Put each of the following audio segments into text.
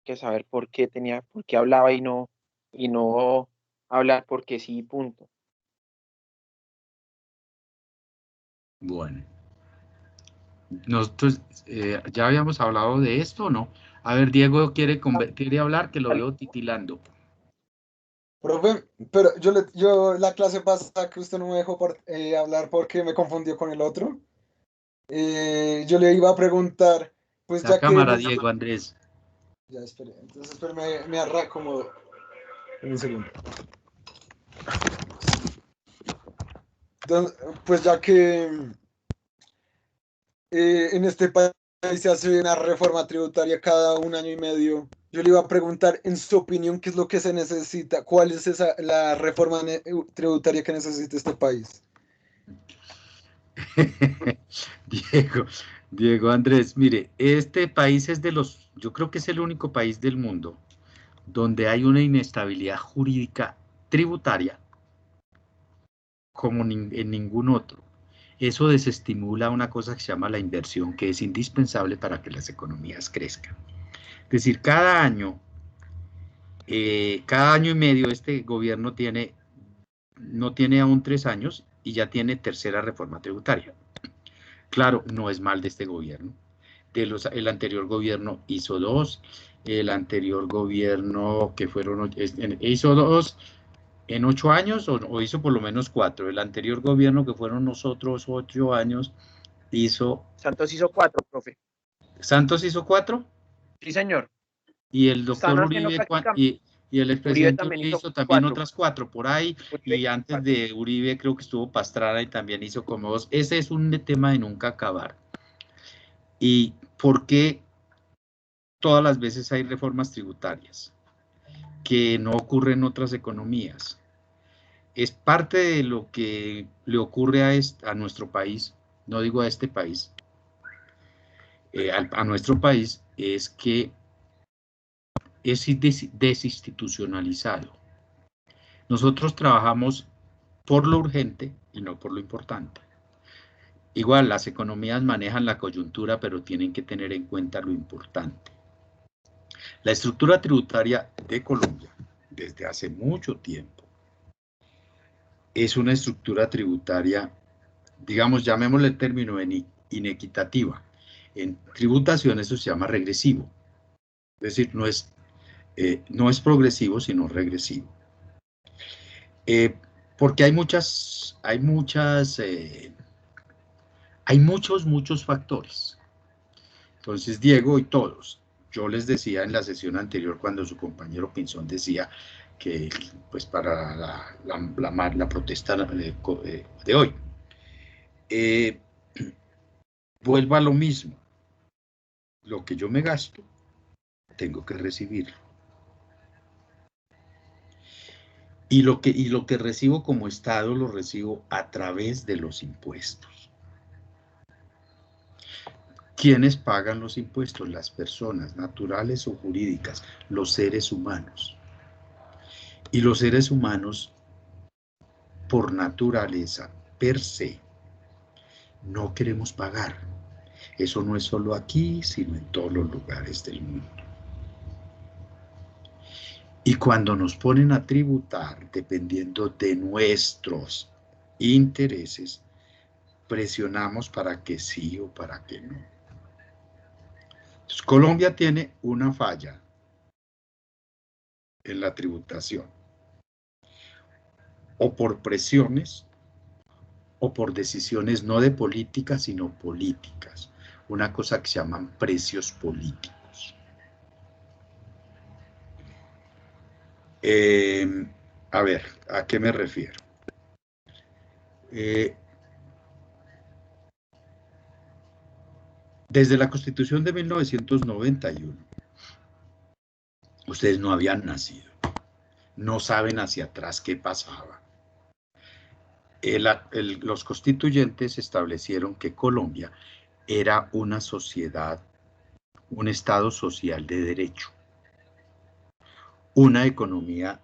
que saber por qué hablaba y no hablar porque sí, punto. Bueno, nosotros ya habíamos hablado de esto, ¿o no? A ver, Diego quiere hablar, que lo Dale. veo titilando. Profe, pero yo la clase pasada que usted no me dejó hablar porque me confundió con el otro. Yo le iba a preguntar, pues La ya que cámara, Diego Andrés. Ya, espere, entonces espere, me arracomodo en un segundo. Entonces, pues ya que en este país se hace una reforma tributaria cada un año y medio, yo le iba a preguntar, en su opinión, ¿qué es lo que se necesita? ¿Cuál es la reforma tributaria que necesita este país? Diego, Diego Andrés, mire, este país es yo creo que es el único país del mundo donde hay una inestabilidad jurídica tributaria como en ningún otro. Eso desestimula una cosa que se llama la inversión, que es indispensable para que las economías crezcan. Es decir, cada año y medio este gobierno no tiene aún 3 años y ya tiene tercera reforma tributaria. Claro, no es mal de este gobierno. El anterior gobierno hizo dos, el anterior gobierno que hizo dos en 8 años o hizo por lo menos 4. El anterior gobierno que fueron nosotros 8 años hizo. Santos hizo 4, profe. ¿Santos hizo 4? Sí, señor. Y el Están doctor haciendo Uribe, prácticamente. y el Uribe expresidente también Uribe hizo hizo también 4. otras 4 por ahí, Uribe y hizo antes 4. de Uribe creo que estuvo Pastrana y también hizo como 2. Ese es un tema de nunca acabar. ¿Y por qué todas las veces hay reformas tributarias que no ocurren en otras economías? Es parte de lo que le ocurre a nuestro país, no digo a este país, a nuestro país, es que es desinstitucionalizado. Nosotros trabajamos por lo urgente y no por lo importante. Igual, las economías manejan la coyuntura, pero tienen que tener en cuenta lo importante. La estructura tributaria de Colombia, desde hace mucho tiempo, es una estructura tributaria, digamos, llamémosle el término inequitativa. En tributación eso se llama regresivo. Es decir, no es progresivo, sino regresivo. Porque hay muchos factores. Entonces, Diego y todos, yo les decía en la sesión anterior cuando su compañero Pinzón decía que, pues, para la protesta de hoy, vuelva a lo mismo. Lo que yo me gasto, tengo que recibirlo. Y lo que recibo como Estado, lo recibo a través de los impuestos. ¿Quiénes pagan los impuestos? Las personas, naturales o jurídicas, los seres humanos. Y los seres humanos, por naturaleza, per se, no queremos pagar. Eso no es solo aquí, sino en todos los lugares del mundo. Y cuando nos ponen a tributar, dependiendo de nuestros intereses, presionamos para que sí o para que no. Entonces, Colombia tiene una falla en la tributación, o por presiones, o por decisiones no de política, sino políticas. Una cosa que se llaman precios políticos. A ver, ¿a qué me refiero? Desde la Constitución de 1991, ustedes no habían nacido, no saben hacia atrás qué pasaba. Los constituyentes establecieron que Colombia era una sociedad, un Estado social de derecho, una economía,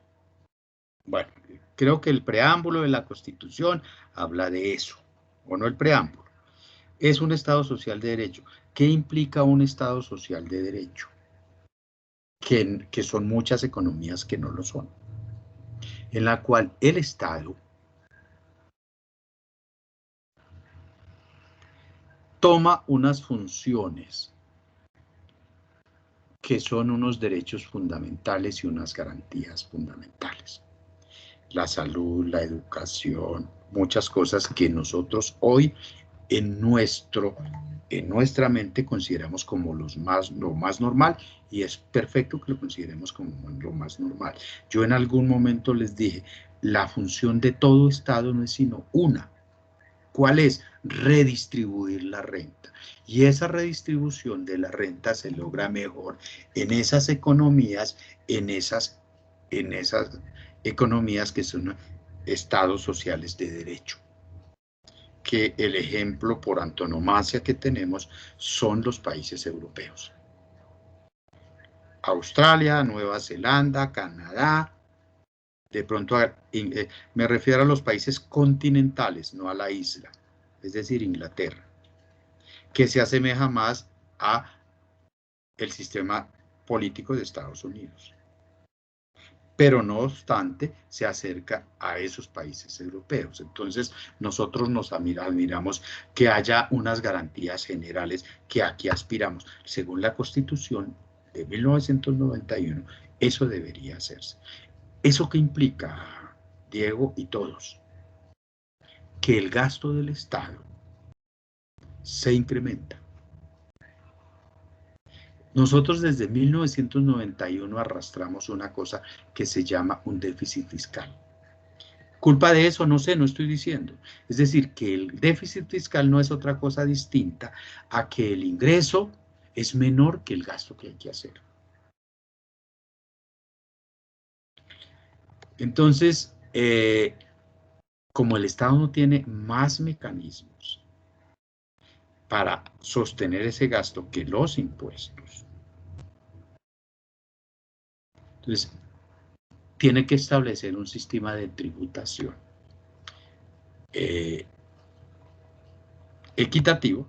bueno, creo que el preámbulo de la Constitución habla de eso, o no el preámbulo, es un Estado social de derecho. ¿Qué implica un Estado social de derecho? que son muchas economías que no lo son, en la cual el Estado toma unas funciones que son unos derechos fundamentales y unas garantías fundamentales. La salud, la educación, muchas cosas que nosotros hoy en nuestra mente consideramos como lo más normal, y es perfecto que lo consideremos como lo más normal. Yo en algún momento les dije, la función de todo Estado no es sino una. ¿Cuál es? Redistribuir la renta. Y esa redistribución de la renta se logra mejor en esas economías, en esas economías que son estados sociales de derecho. Que el ejemplo por antonomasia que tenemos son los países europeos. Australia, Nueva Zelanda, Canadá, de pronto me refiero a los países continentales, no a la isla, es decir, Inglaterra, que se asemeja más a el sistema político de Estados Unidos. Pero no obstante, se acerca a esos países europeos. Entonces, nosotros nos admiramos que haya unas garantías generales que aquí aspiramos. Según la Constitución de 1991, eso debería hacerse. ¿Eso qué implica, Diego y todos? Que el gasto del Estado se incrementa. Nosotros desde 1991 arrastramos una cosa que se llama un déficit fiscal. Culpa de eso, no sé, no estoy diciendo. Es decir, que el déficit fiscal no es otra cosa distinta a que el ingreso es menor que el gasto que hay que hacer. Entonces, como el Estado no tiene más mecanismos para sostener ese gasto que los impuestos, entonces tiene que establecer un sistema de tributación equitativo.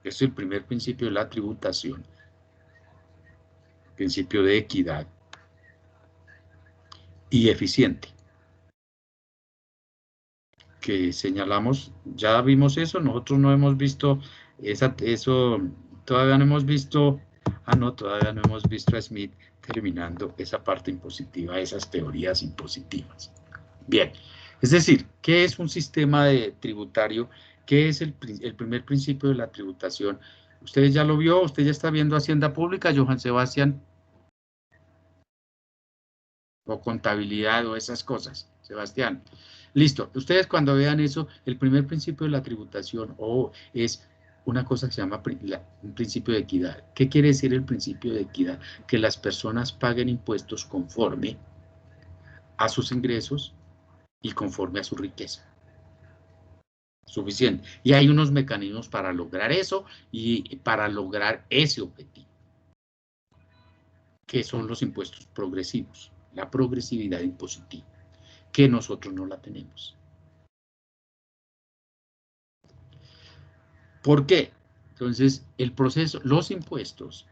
Es el primer principio de la tributación, principio de equidad y eficiente, que señalamos. Ya vimos eso, nosotros no hemos visto eso, todavía no hemos visto, todavía no hemos visto a Smith terminando esa parte impositiva, esas teorías impositivas. Bien, es decir, ¿qué es un sistema tributario? ¿Qué es el primer principio de la tributación? Usted ya lo vio, usted ya está viendo Hacienda Pública, Johann Sebastián, o contabilidad o esas cosas, Sebastián. Listo, ustedes cuando vean eso, el primer principio de la tributación es una cosa que se llama un principio de equidad. ¿Qué quiere decir el principio de equidad? Que las personas paguen impuestos conforme a sus ingresos y conforme a su riqueza. Suficiente. Y hay unos mecanismos para lograr eso y para lograr ese objetivo, que son los impuestos progresivos, la progresividad impositiva, que nosotros no la tenemos. ¿Por qué? Entonces, el proceso, los impuestos,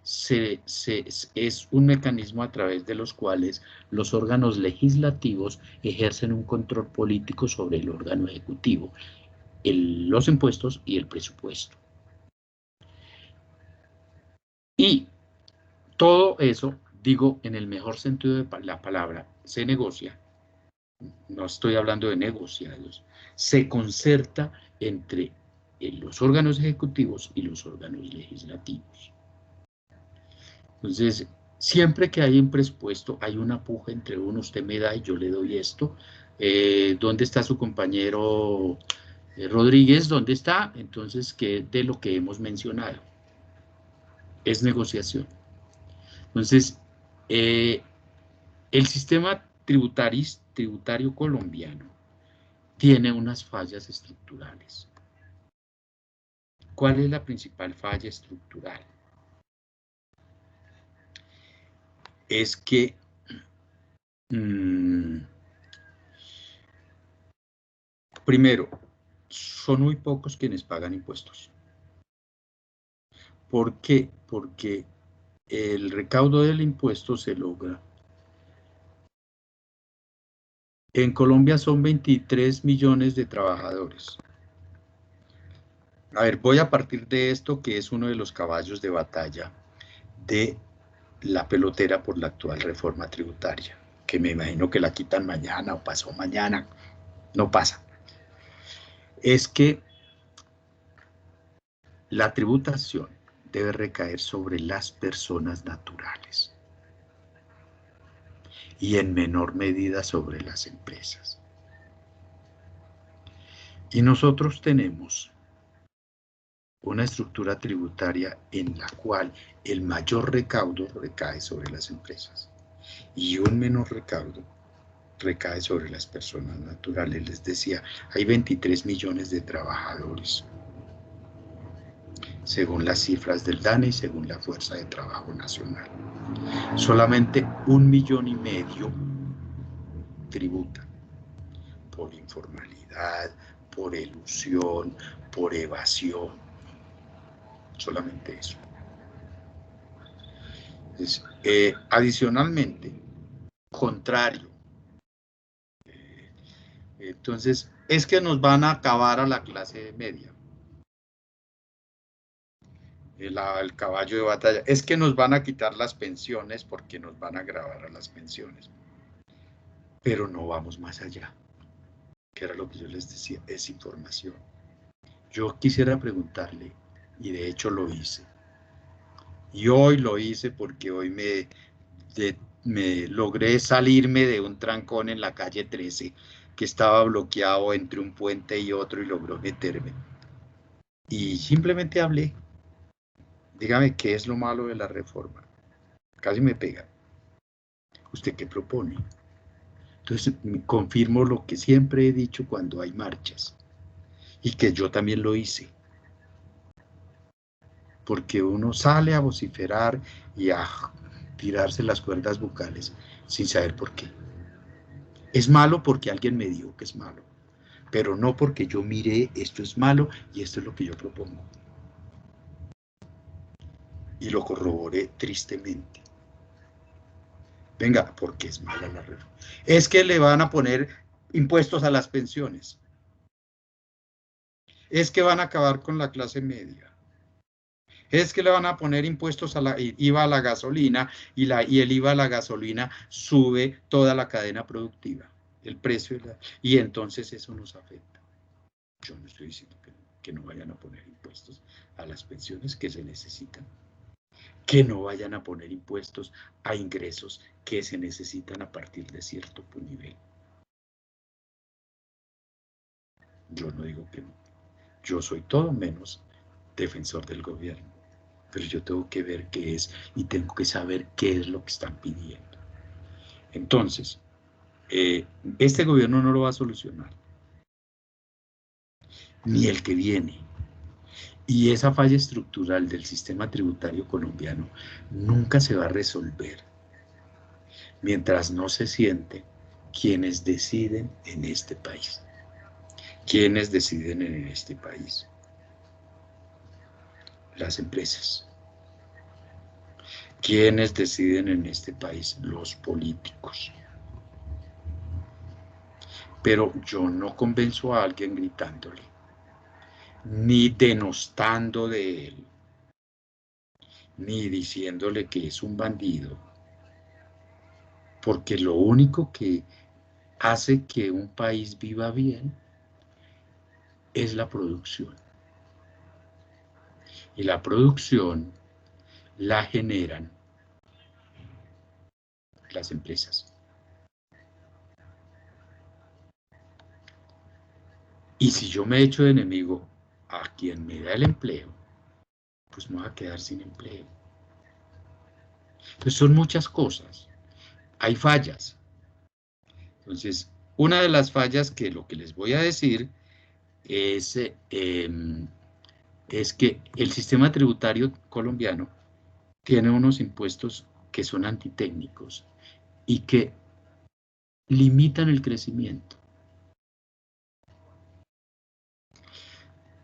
es un mecanismo a través de los cuales los órganos legislativos ejercen un control político sobre el órgano ejecutivo, los impuestos y el presupuesto. Y todo eso, digo, en el mejor sentido de la palabra, se negocia. No estoy hablando de negociados, se concerta entre los órganos ejecutivos y los órganos legislativos. Entonces, siempre que hay un presupuesto, hay una puja entre uno, usted me da y yo le doy esto. ¿Dónde está su compañero Rodríguez? ¿Dónde está? Entonces, ¿qué de lo que hemos mencionado? Es negociación. Entonces, el sistema tributario colombiano tiene unas fallas estructurales. ¿Cuál es la principal falla estructural? Es que primero, son muy pocos quienes pagan impuestos. ¿Por qué? Porque el recaudo del impuesto se logra. En Colombia son 23 millones de trabajadores. A ver, voy a partir de esto, que es uno de los caballos de batalla de la pelotera por la actual reforma tributaria, que me imagino que la quitan mañana o pasó mañana. No pasa. Es que la tributación debe recaer sobre las personas naturales y en menor medida sobre las empresas. Y nosotros tenemos una estructura tributaria en la cual el mayor recaudo recae sobre las empresas y un menor recaudo recae sobre las personas naturales. Les decía, hay 23 millones de trabajadores, según las cifras del DANE y según la Fuerza de Trabajo Nacional. Solamente 1,5 millones tributan por informalidad, por elusión, por evasión. Solamente eso. Entonces, adicionalmente, contrario. Entonces, es que nos van a acabar a la clase media. El caballo de batalla. Es que nos van a quitar las pensiones porque nos van a gravar a las pensiones. Pero no vamos más allá. Que era lo que yo les decía, es información. Yo quisiera preguntarle, y de hecho lo hice. Y hoy lo hice porque hoy me logré salirme de un trancón en la calle 13 que estaba bloqueado entre un puente y otro y logró meterme. Y simplemente hablé. Dígame qué es lo malo de la reforma. Casi me pega. ¿Usted qué propone? Entonces confirmo lo que siempre he dicho cuando hay marchas y que yo también lo hice. Porque uno sale a vociferar y a tirarse las cuerdas vocales sin saber por qué. Es malo porque alguien me dijo que es malo, pero no porque yo miré esto es malo y esto es lo que yo propongo. Y lo corroboré tristemente. Venga, porque es mala la reforma. Es que le van a poner impuestos a las pensiones. Es que van a acabar con la clase media. Es que le van a poner impuestos a la IVA a la gasolina y el IVA a la gasolina sube toda la cadena productiva, el precio y entonces eso nos afecta. Yo no estoy diciendo que no vayan a poner impuestos a las pensiones que se necesitan, que no vayan a poner impuestos a ingresos que se necesitan a partir de cierto nivel. Yo no digo que no. Yo soy todo menos defensor del gobierno, pero yo tengo que ver qué es y tengo que saber qué es lo que están pidiendo. Entonces, este gobierno no lo va a solucionar, ni el que viene. Y esa falla estructural del sistema tributario colombiano nunca se va a resolver mientras no se sienten quienes deciden en este país. ¿Quiénes deciden en este país? Las empresas. ¿Quiénes deciden en este país? Los políticos. Pero yo no convenzo a alguien gritándole, ni denostando de él, ni diciéndole que es un bandido, porque lo único que hace que un país viva bien es la producción. Y la producción la generan las empresas. Y si yo me echo de enemigo a quien me da el empleo, pues me voy a quedar sin empleo. Entonces son muchas cosas. Hay fallas. Entonces, una de las fallas que lo que les voy a decir es que el sistema tributario colombiano tiene unos impuestos que son antitécnicos y que limitan el crecimiento.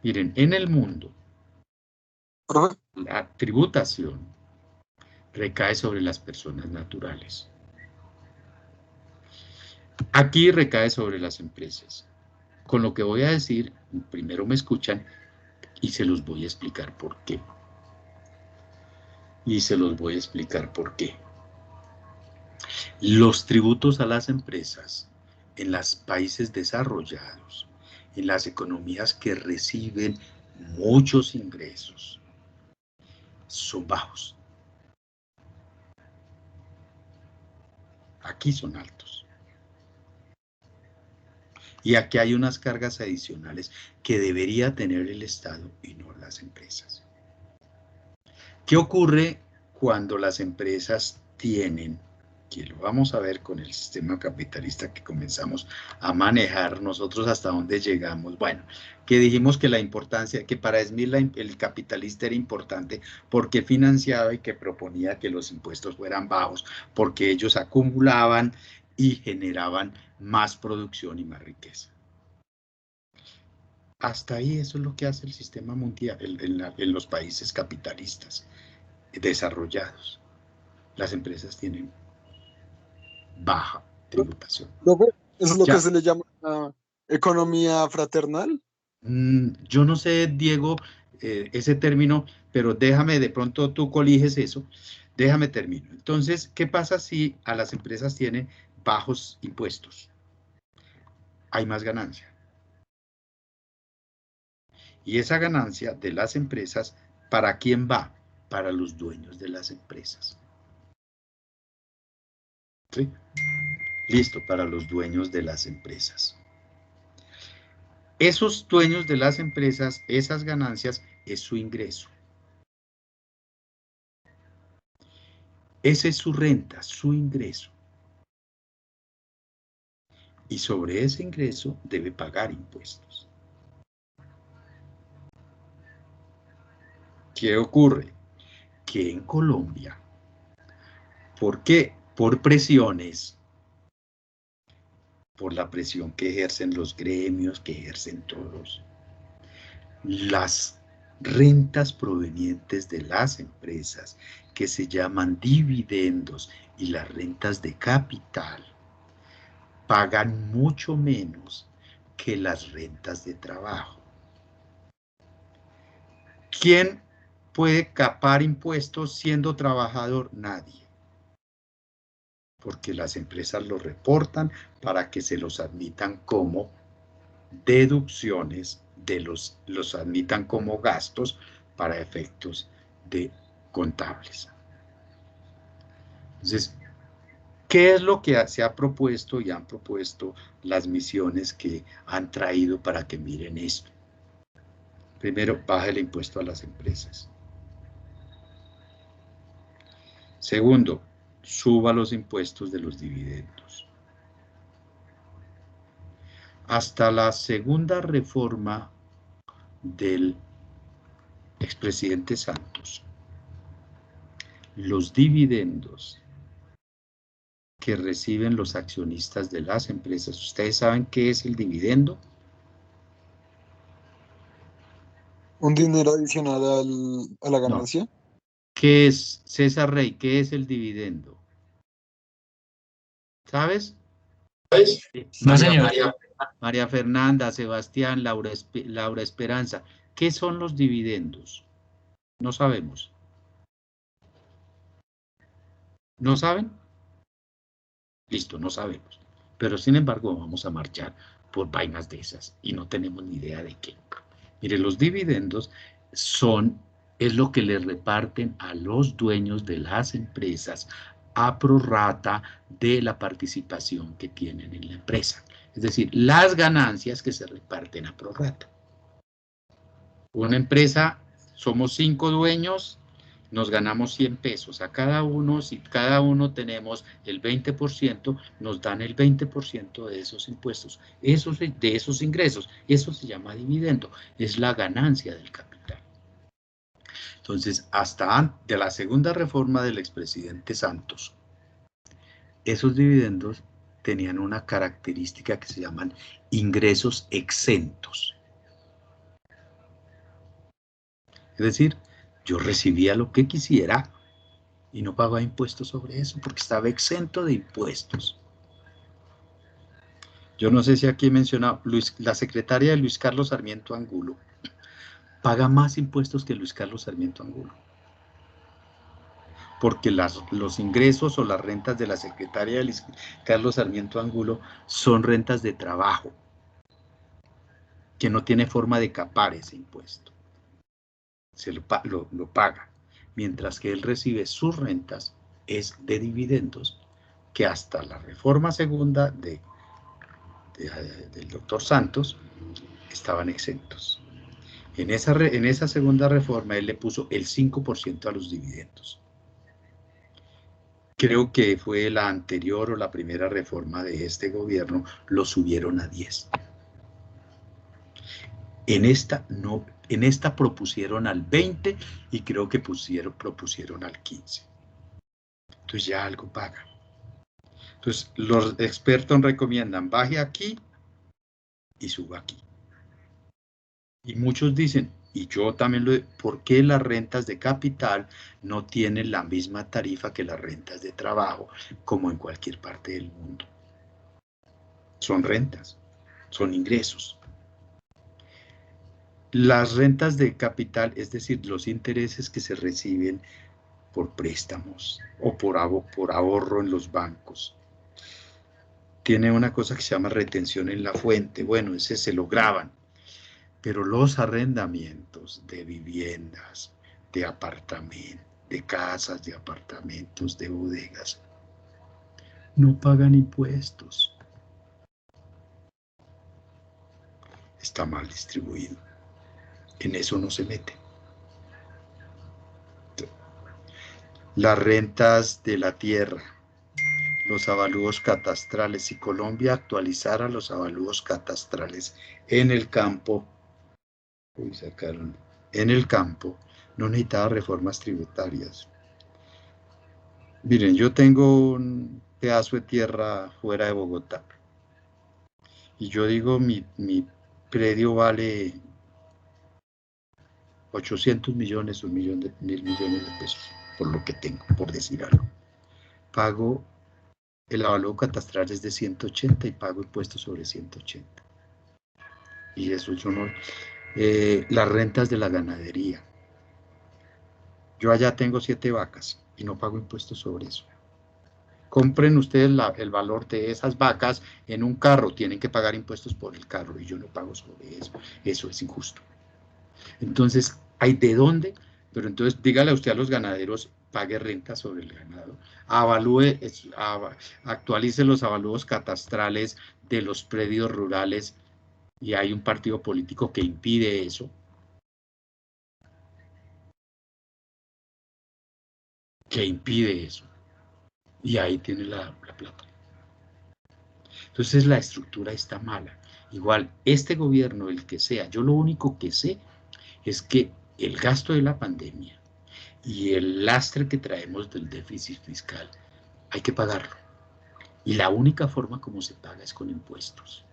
Miren, en el mundo, ¿Profe? la tributación recae sobre las personas naturales. Aquí recae sobre las empresas. Con lo que voy a decir, primero me escuchan y se los voy a explicar por qué. Los tributos a las empresas en los países desarrollados, en las economías que reciben muchos ingresos, son bajos. Aquí son altos. Y aquí hay unas cargas adicionales que debería tener el Estado y no las empresas. ¿Qué ocurre cuando las empresas tienen, que lo vamos a ver con el sistema capitalista que comenzamos a manejar nosotros hasta dónde llegamos? Bueno, que dijimos que la importancia, que para Smith el capitalista era importante porque financiaba y que proponía que los impuestos fueran bajos, porque ellos acumulaban y generaban más producción y más riqueza. Hasta ahí eso es lo que hace el sistema mundial en los países capitalistas desarrollados. Las empresas tienen baja tributación. ¿Eso es lo Ya. que se le llama economía fraternal? Yo no sé, Diego, ese término, pero déjame, de pronto tú coliges eso. Déjame termino. Entonces, ¿qué pasa si a las empresas tienen bajos impuestos? Hay más ganancia. Y esa ganancia de las empresas, ¿para quién va? Para los dueños de las empresas. ¿Sí? Listo, para los dueños de las empresas. Esos dueños de las empresas, esas ganancias, es su ingreso. Esa es su renta, su ingreso. Y sobre ese ingreso debe pagar impuestos. ¿Qué ocurre? Que en Colombia, ¿por qué? Por presiones, por la presión que ejercen los gremios, que ejercen todos, las rentas provenientes de las empresas, que se llaman dividendos, y las rentas de capital, pagan mucho menos que las rentas de trabajo. ¿Quién puede capar impuestos siendo trabajador? Nadie. Porque las empresas lo reportan para que se los admitan como deducciones, los admitan como gastos para efectos de contables. Entonces, ¿qué es lo que se ha propuesto y han propuesto las misiones que han traído para que miren esto? Primero, baja el impuesto a las empresas. Segundo, suba los impuestos de los dividendos. Hasta la segunda reforma del expresidente Santos, los dividendos que reciben los accionistas de las empresas, ¿ustedes saben qué es el dividendo? ¿Un dinero adicional a la No. ganancia? ¿Qué es, César Rey? ¿Qué es el dividendo? ¿Sabes? No, señor. María Fernanda, Sebastián, Laura Esperanza. ¿Qué son los dividendos? No sabemos. ¿No saben? Listo, no sabemos. Pero sin embargo vamos a marchar por vainas de esas y no tenemos ni idea de qué. Mire, los dividendos es lo que le reparten a los dueños de las empresas a prorrata de la participación que tienen en la empresa. Es decir, las ganancias que se reparten a prorrata. Una empresa, somos 5 dueños, nos ganamos 100 pesos a cada uno. Si cada uno tenemos el 20%, nos dan el 20% de esos impuestos, de esos ingresos. Eso se llama dividendo, es la ganancia del capital. Entonces, hasta de la segunda reforma del expresidente Santos, esos dividendos tenían una característica que se llaman ingresos exentos. Es decir, yo recibía lo que quisiera y no pagaba impuestos sobre eso porque estaba exento de impuestos. Yo no sé si aquí he mencionado, la secretaria de Luis Carlos Sarmiento Angulo paga más impuestos que Luis Carlos Sarmiento Angulo, porque los ingresos o las rentas de la secretaria de Luis Carlos Sarmiento Angulo son rentas de trabajo, que no tiene forma de capar ese impuesto. Se lo paga, mientras que él recibe sus rentas es de dividendos, que hasta la reforma segunda del doctor Santos estaban exentos. En esa segunda reforma él le puso el 5% a los dividendos. Creo que fue la anterior o la primera reforma de este gobierno, lo subieron a 10. En esta no, en esta propusieron al 20 y creo que propusieron al 15. Entonces ya algo paga. Entonces los expertos recomiendan baje aquí y suba aquí. Y muchos dicen, y yo también lo digo, ¿por qué las rentas de capital no tienen la misma tarifa que las rentas de trabajo como en cualquier parte del mundo? Son rentas, son ingresos. Las rentas de capital, es decir, los intereses que se reciben por préstamos o por ahorro en los bancos, tiene una cosa que se llama retención en la fuente. Bueno, ese se lo graban. Pero los arrendamientos de viviendas, de apartamentos, de casas, de apartamentos, de bodegas, no pagan impuestos. Está mal distribuido. En eso no se mete. Las rentas de la tierra, los avalúos catastrales. Si Colombia actualizara los avalúos catastrales en el campo, no necesitaba reformas tributarias. Miren, yo tengo un pedazo de tierra fuera de Bogotá y yo digo mi predio vale 800 millones, 1.000.000 millones de pesos, por lo que tengo, por decir algo. Pago, el avalúo catastral es de 180 y pago impuestos sobre 180. Y eso yo no... las rentas de la ganadería. Yo allá tengo 7 vacas y no pago impuestos sobre eso. Compren ustedes el valor de esas vacas en un carro, tienen que pagar impuestos por el carro y yo no pago sobre eso. Eso es injusto. Entonces, ¿hay de dónde? Pero entonces dígale usted a los ganaderos, pague renta sobre el ganado, actualice los avalúos catastrales de los predios rurales y hay un partido político que impide eso. Y ahí tiene la plata. Entonces la estructura está mala. Igual, este gobierno, el que sea, yo lo único que sé es que el gasto de la pandemia y el lastre que traemos del déficit fiscal, hay que pagarlo. Y la única forma como se paga es con impuestos.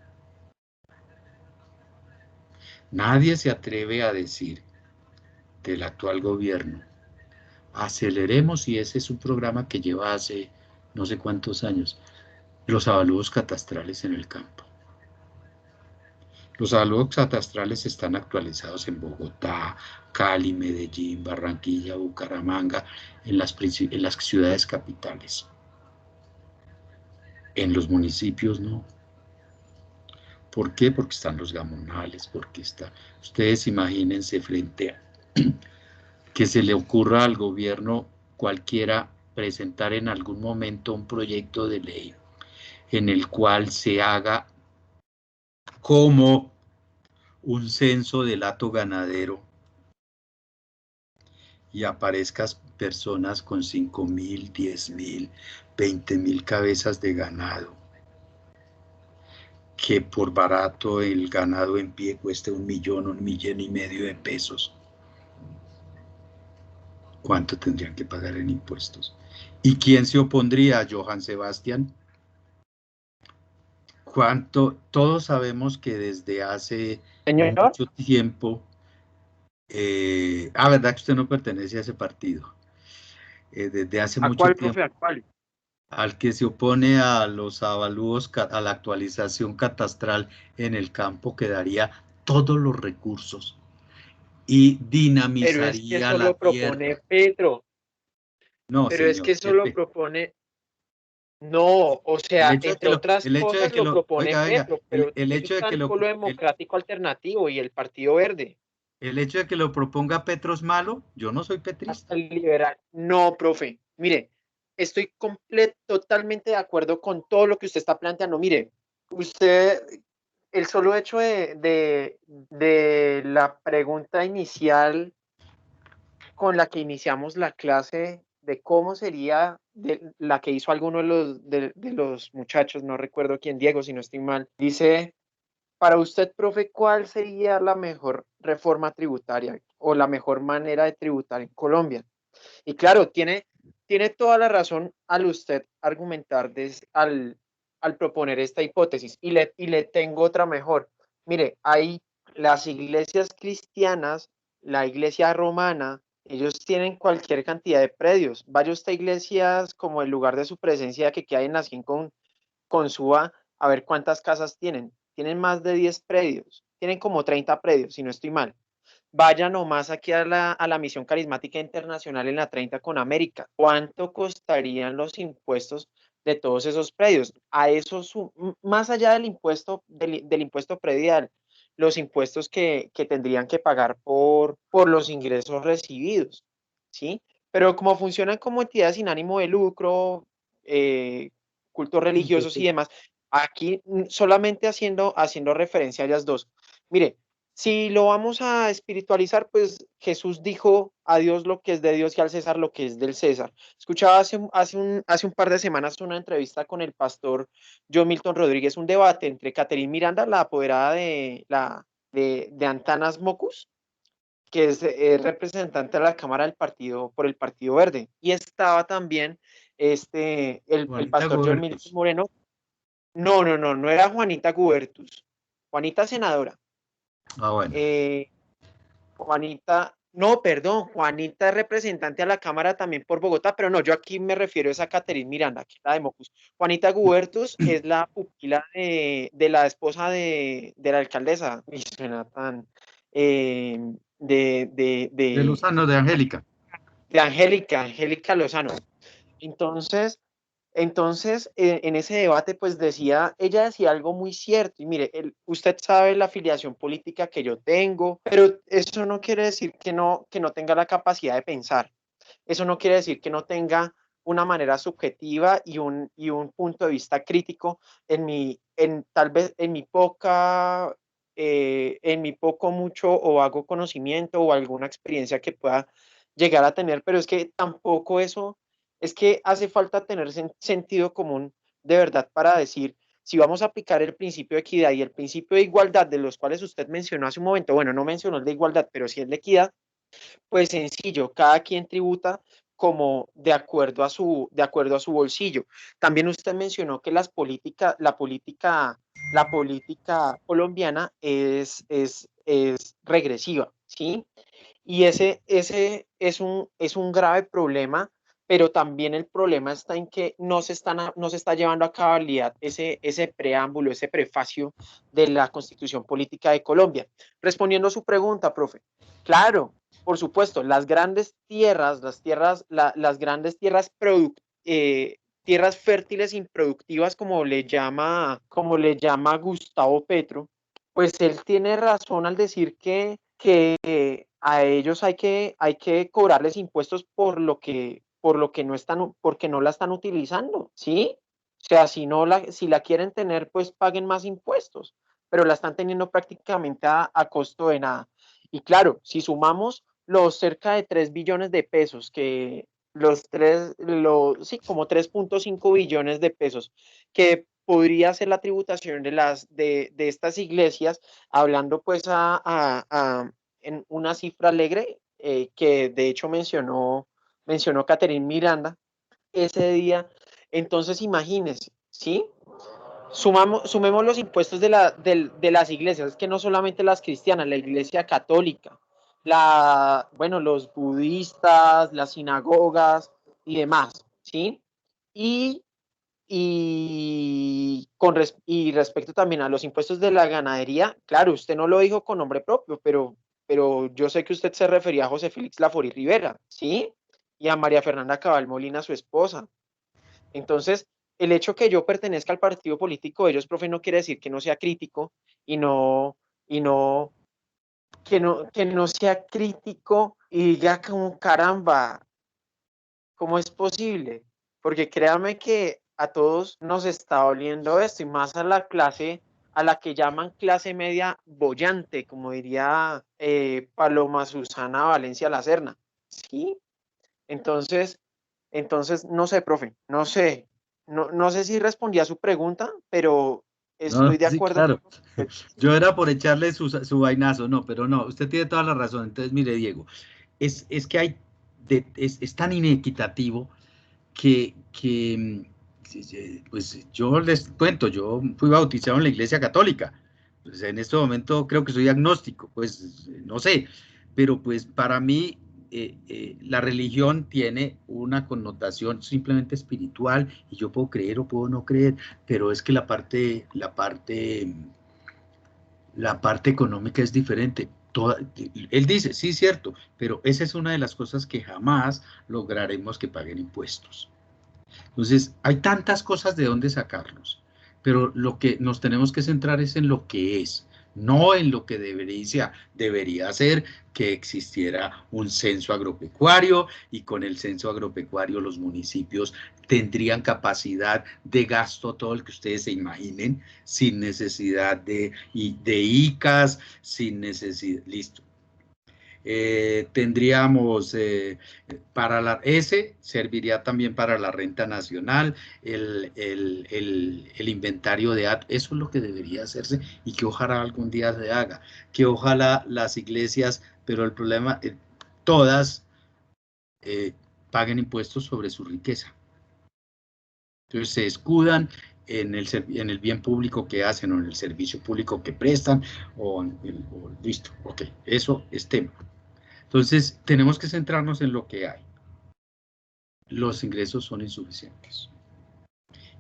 Nadie se atreve a decir del actual gobierno, aceleremos, y ese es un programa que lleva hace no sé cuántos años, los avalúos catastrales en el campo. Los avalúos catastrales están actualizados en Bogotá, Cali, Medellín, Barranquilla, Bucaramanga, en las ciudades capitales. En los municipios no. ¿Por qué? Porque están los gamonales, porque está... Ustedes imagínense frente a que se le ocurra al gobierno cualquiera presentar en algún momento un proyecto de ley en el cual se haga como un censo del hato ganadero y aparezcan personas con 5.000, 10.000, 20.000 cabezas de ganado, que por barato el ganado en pie cueste 1.000.000, 1,5 millones de pesos. ¿Cuánto tendrían que pagar en impuestos? ¿Y quién se opondría a Johann Sebastián? ¿Cuánto? Todos sabemos que desde hace mucho tiempo, ¿verdad que usted no pertenece a ese partido? desde hace ¿A mucho cuál, tiempo, profe? ¿A cuál? al que se opone a los avalúos, a la actualización catastral en el campo, que daría todos los recursos y Pero es que dinamizaría eso la lo propone tierra. Petro. No, Pero es que señor, eso lo propone. No, o el sea, hecho de que entre otras el hecho de cosas que lo propone oiga, oiga, Petro, pero el ellos hecho de están que en Polo Democrático Alternativo y el Partido Verde. el hecho de que lo proponga Petro es malo. Yo no soy Hasta petrista. el liberal. No, profe. Mire, estoy totalmente de acuerdo con todo lo que usted está planteando. Mire, usted, el solo hecho de la pregunta inicial con la que iniciamos la clase de cómo sería de la que hizo alguno de los muchachos, no recuerdo quién, Diego, si no estoy mal, dice, para usted, profe, ¿cuál sería la mejor reforma tributaria o la mejor manera de tributar en Colombia? Y claro, tiene toda la razón al usted argumentar al proponer esta hipótesis. Y le tengo otra mejor. Mire, hay las iglesias cristianas, la iglesia romana, ellos tienen cualquier cantidad de predios. Vaya usted a iglesias como el lugar de su presencia que queda en la 100 con Suba, a ver cuántas casas tienen. Tienen más de 10 predios. Tienen como 30 predios, si no estoy mal. Vaya nomás aquí a la Misión Carismática Internacional en la 30 con América. ¿Cuánto costarían los impuestos de todos esos predios? A eso, más allá del impuesto predial, los impuestos que tendrían que pagar por los ingresos recibidos, ¿sí? Pero como funcionan como entidades sin ánimo de lucro, cultos religiosos y demás, aquí solamente haciendo referencia a ellas dos. Mire, si lo vamos a espiritualizar, pues Jesús dijo a Dios lo que es de Dios y al César lo que es del César. Escuchaba hace un par de semanas una entrevista con el pastor John Milton Rodríguez, un debate entre Catherine Miranda, la apoderada de Antanas Mocus, que es representante de la Cámara del Partido por el Partido Verde, y estaba también el Juanita pastor John Milton Gobertus. Moreno. No era Juanita Gubertus, Juanita senadora. Ah, bueno. Juanita, no, perdón, Juanita es representante a la Cámara también por Bogotá, pero no, yo aquí me refiero a Catherine Miranda, que es la de Mocus. Juanita Gubertus es la pupila de la esposa de la alcaldesa, y suena tan, eh, de, de, De de, Lozano, de Angélica. de Angélica Lozano. Entonces, en ese debate, pues ella decía algo muy cierto. Y mire, usted sabe la afiliación política que yo tengo, pero eso no quiere decir que no tenga la capacidad de pensar. Eso no quiere decir que no tenga una manera subjetiva y un punto de vista crítico tal vez en mi poco, mucho o vago conocimiento o alguna experiencia que pueda llegar a tener, pero es que tampoco eso, es que hace falta tener sentido común de verdad para decir, si vamos a aplicar el principio de equidad y el principio de igualdad, de los cuales usted mencionó hace un momento, bueno, no mencionó el de igualdad, pero sí el de equidad, pues sencillo, cada quien tributa como de acuerdo a su bolsillo. También usted mencionó que la política colombiana es regresiva, ¿sí? Y ese es un grave problema, pero también el problema está en que no se está llevando a cabalidad ese preámbulo, ese prefacio de la Constitución Política de Colombia. Respondiendo a su pregunta, profe, claro, por supuesto, las grandes tierras, las grandes tierras fértiles improductivas, como le llama Gustavo Petro, pues él tiene razón al decir que a ellos hay que cobrarles impuestos por lo que no están, porque no la están utilizando, ¿sí? O sea, si la quieren tener, pues paguen más impuestos, pero la están teniendo prácticamente a costo de nada. Y claro, si sumamos los cerca de 3 billones de pesos, sí, como 3.5 billones de pesos, que podría ser la tributación de estas iglesias, hablando pues en una cifra alegre, que de hecho mencionó Catherine Miranda ese día. Entonces imagínense, ¿sí? Sumemos los impuestos de las iglesias, que no solamente las cristianas, la iglesia católica, bueno, los budistas, las sinagogas, y demás, ¿sí? Y respecto también a los impuestos de la ganadería, claro, usted no lo dijo con nombre propio, pero yo sé que usted se refería a José Félix Laforí Rivera, ¿sí? Y a María Fernanda Cabal Molina, su esposa. Entonces, el hecho que yo pertenezca al partido político de ellos, profe, no quiere decir que no sea crítico y que no sea crítico y diga como caramba, ¿cómo es posible? Porque créame que a todos nos está oliendo esto y más a la clase, a la que llaman clase media boyante, como diría Paloma Susana Valencia Lacerna. ¿Sí? Entonces, no sé, profe, no sé. No sé si respondí a su pregunta, pero No, estoy de sí, acuerdo claro. con usted. Yo era por echarle su vainazo, no, pero no, usted tiene toda la razón. Entonces, mire, Diego, es que es tan inequitativo que pues yo les cuento, yo fui bautizado en la Iglesia Católica. Pues en este momento creo que soy agnóstico, pues no sé, pero pues para mí la religión tiene una connotación simplemente espiritual y yo puedo creer o puedo no creer, pero es que la parte económica es diferente. Él dice, sí, cierto, pero esa es una de las cosas que jamás lograremos que paguen impuestos. Entonces, hay tantas cosas de dónde sacarlos, pero lo que nos tenemos que centrar es en lo que es, no en lo que debería ser que existiera un censo agropecuario y con el censo agropecuario los municipios tendrían capacidad de gasto todo el que ustedes se imaginen, sin necesidad de ICAs, sin necesidad, listo. Tendríamos ese serviría también para la renta nacional, el inventario de datos, eso es lo que debería hacerse y que ojalá algún día se haga, que ojalá las iglesias, pero el problema, todas paguen impuestos sobre su riqueza. Entonces se escudan en el bien público que hacen o en el servicio público que prestan o listo, ok, eso es tema. Entonces, tenemos que centrarnos en lo que hay. Los ingresos son insuficientes.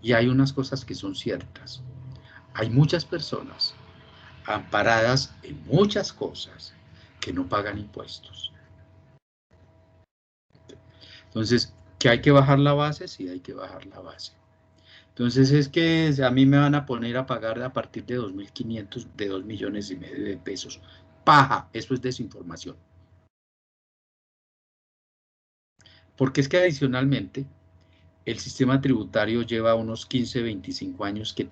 Y hay unas cosas que son ciertas. Hay muchas personas amparadas en muchas cosas que no pagan impuestos. Entonces, ¿que hay que bajar la base? Sí, hay que bajar la base. Entonces, es que a mí me van a poner a pagar a partir de 2.500, de 2,5 millones de pesos. Paja, eso es desinformación. Porque es que adicionalmente, el sistema tributario lleva unos 15, 25 años que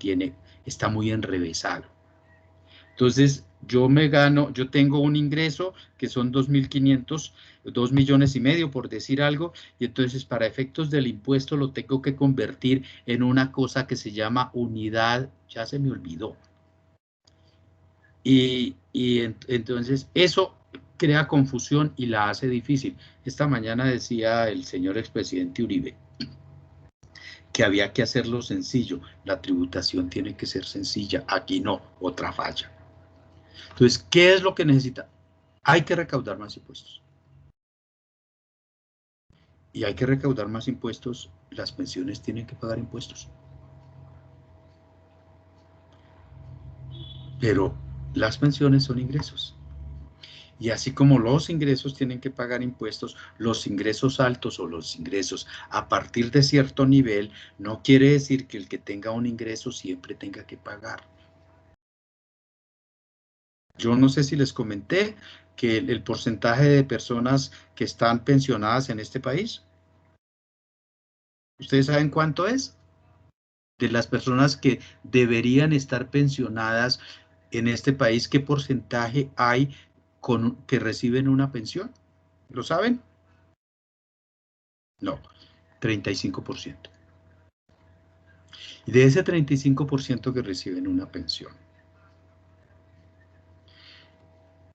está muy enrevesado. Entonces, yo tengo un ingreso que son 2.500, 2,5 millones, por decir algo, y entonces para efectos del impuesto lo tengo que convertir en una cosa que se llama unidad, ya se me olvidó. Entonces, eso crea confusión y la hace difícil. Esta mañana decía el señor expresidente Uribe, que había que hacerlo sencillo. La tributación tiene que ser sencilla. Aquí no, otra falla. Entonces, ¿qué es lo que necesita? Hay que recaudar más impuestos. Y hay que recaudar más impuestos. Las pensiones tienen que pagar impuestos. Pero las pensiones son ingresos. Y así como los ingresos tienen que pagar impuestos, los ingresos altos o los ingresos a partir de cierto nivel, no quiere decir que el que tenga un ingreso siempre tenga que pagar. Yo no sé si les comenté que el porcentaje de personas que están pensionadas en este país, ¿ustedes saben cuánto es? De las personas que deberían estar pensionadas en este país, ¿qué porcentaje hay que reciben una pensión? ¿Lo saben? No, 35%. Y de ese 35% que reciben una pensión,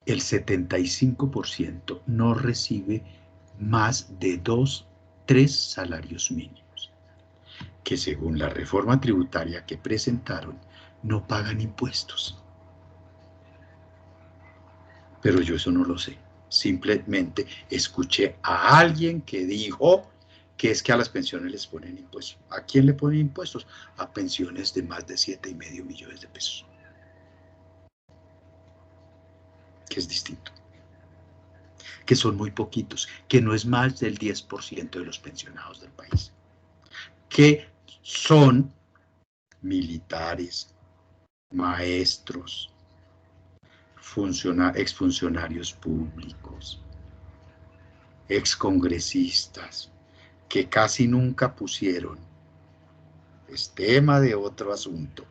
el 75% no recibe más de 2, 3 salarios mínimos, que según la reforma tributaria que presentaron, no pagan impuestos. Pero yo eso no lo sé. Simplemente escuché a alguien que dijo que es que a las pensiones les ponen impuestos. ¿A quién le ponen impuestos? A pensiones de más de 7,5 millones de pesos. Que es distinto. Que son muy poquitos, que no es más del 10% de los pensionados del país. Que son militares, maestros, exfuncionarios públicos, excongresistas, que casi nunca pusieron, es tema de otro asunto,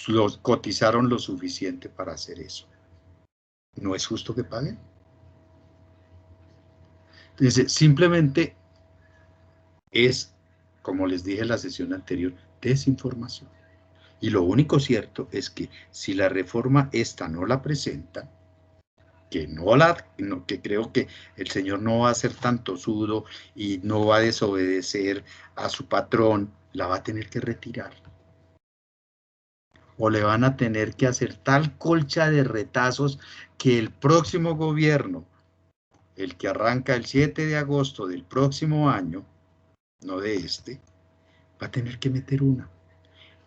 los cotizaron lo suficiente para hacer eso. ¿No es justo que paguen? Entonces, simplemente es, como les dije en la sesión anterior, desinformación. Y lo único cierto es que si la reforma esta no la presenta, que creo que el señor no va a ser tan tosudo y no va a desobedecer a su patrón, la va a tener que retirar. O le van a tener que hacer tal colcha de retazos que el próximo gobierno, el que arranca el 7 de agosto del próximo año, no de este, va a tener que meter una,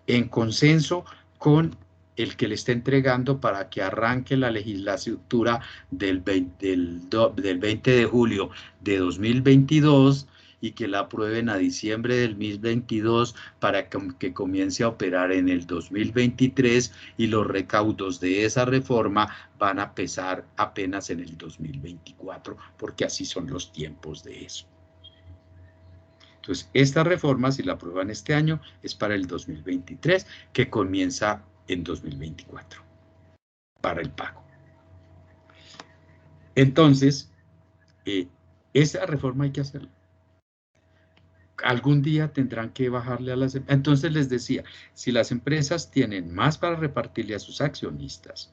en consenso con el que le está entregando para que arranque la legislatura del 20 de julio de 2022 y que la aprueben a diciembre del 2022 para que comience a operar en el 2023 y los recaudos de esa reforma van a pesar apenas en el 2024 porque así son los tiempos de eso. Entonces, esta reforma, si la aprueban este año, es para el 2023, que comienza en 2024, para el pago. Entonces, esa reforma hay que hacerla. Algún día tendrán que bajarle a las empresas. Entonces les decía, si las empresas tienen más para repartirle a sus accionistas,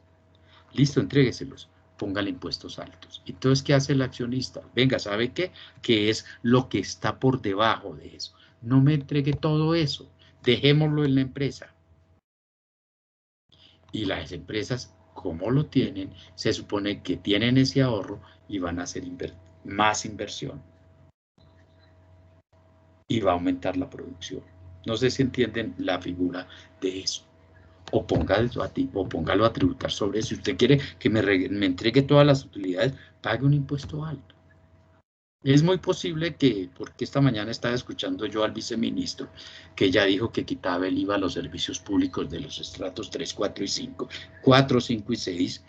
listo, entrégueselos, póngale impuestos altos. Entonces, ¿qué hace el accionista? Venga, ¿sabe qué? Que es lo que está por debajo de eso. No me entregue todo eso, dejémoslo en la empresa. Y las empresas, como lo tienen, se supone que tienen ese ahorro y van a hacer más inversión. Y va a aumentar la producción. No sé si entienden la figura de eso. O póngalo a tributar sobre eso. Si usted quiere que me entregue todas las utilidades, pague un impuesto alto. Es muy posible que, porque esta mañana estaba escuchando yo al viceministro, que ya dijo que quitaba el IVA a los servicios públicos de los estratos 3, 4 y 5, 4, 5 y 6,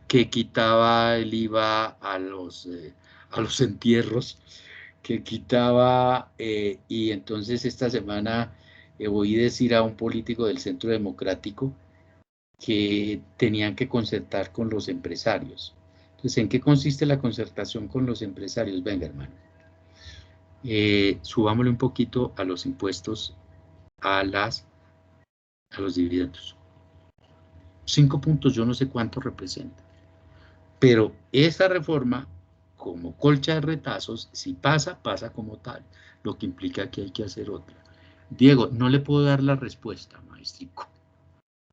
que quitaba el IVA a los entierros, que quitaba, y entonces esta semana oí decir a un político del Centro Democrático que tenían que concertar con los empresarios. Entonces, ¿en qué consiste la concertación con los empresarios? Venga, hermano, subámosle un poquito a los impuestos a los dividendos. 5 puntos, yo no sé cuánto representa. Pero esta reforma, como colcha de retazos, si pasa, pasa como tal, lo que implica que hay que hacer otra. Diego, no le puedo dar la respuesta, maestrico.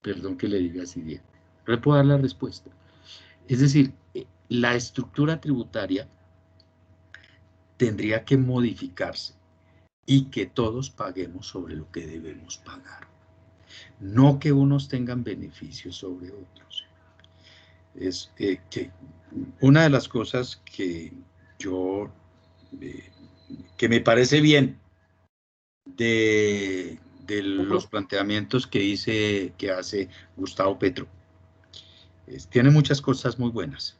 Perdón que le diga así, Diego. No le puedo dar la respuesta. Es decir, la estructura tributaria tendría que modificarse y que todos paguemos sobre lo que debemos pagar. No que unos tengan beneficios sobre otros. Es que una de las cosas que yo, que me parece bien de los planteamientos que hace Gustavo Petro, tiene muchas cosas muy buenas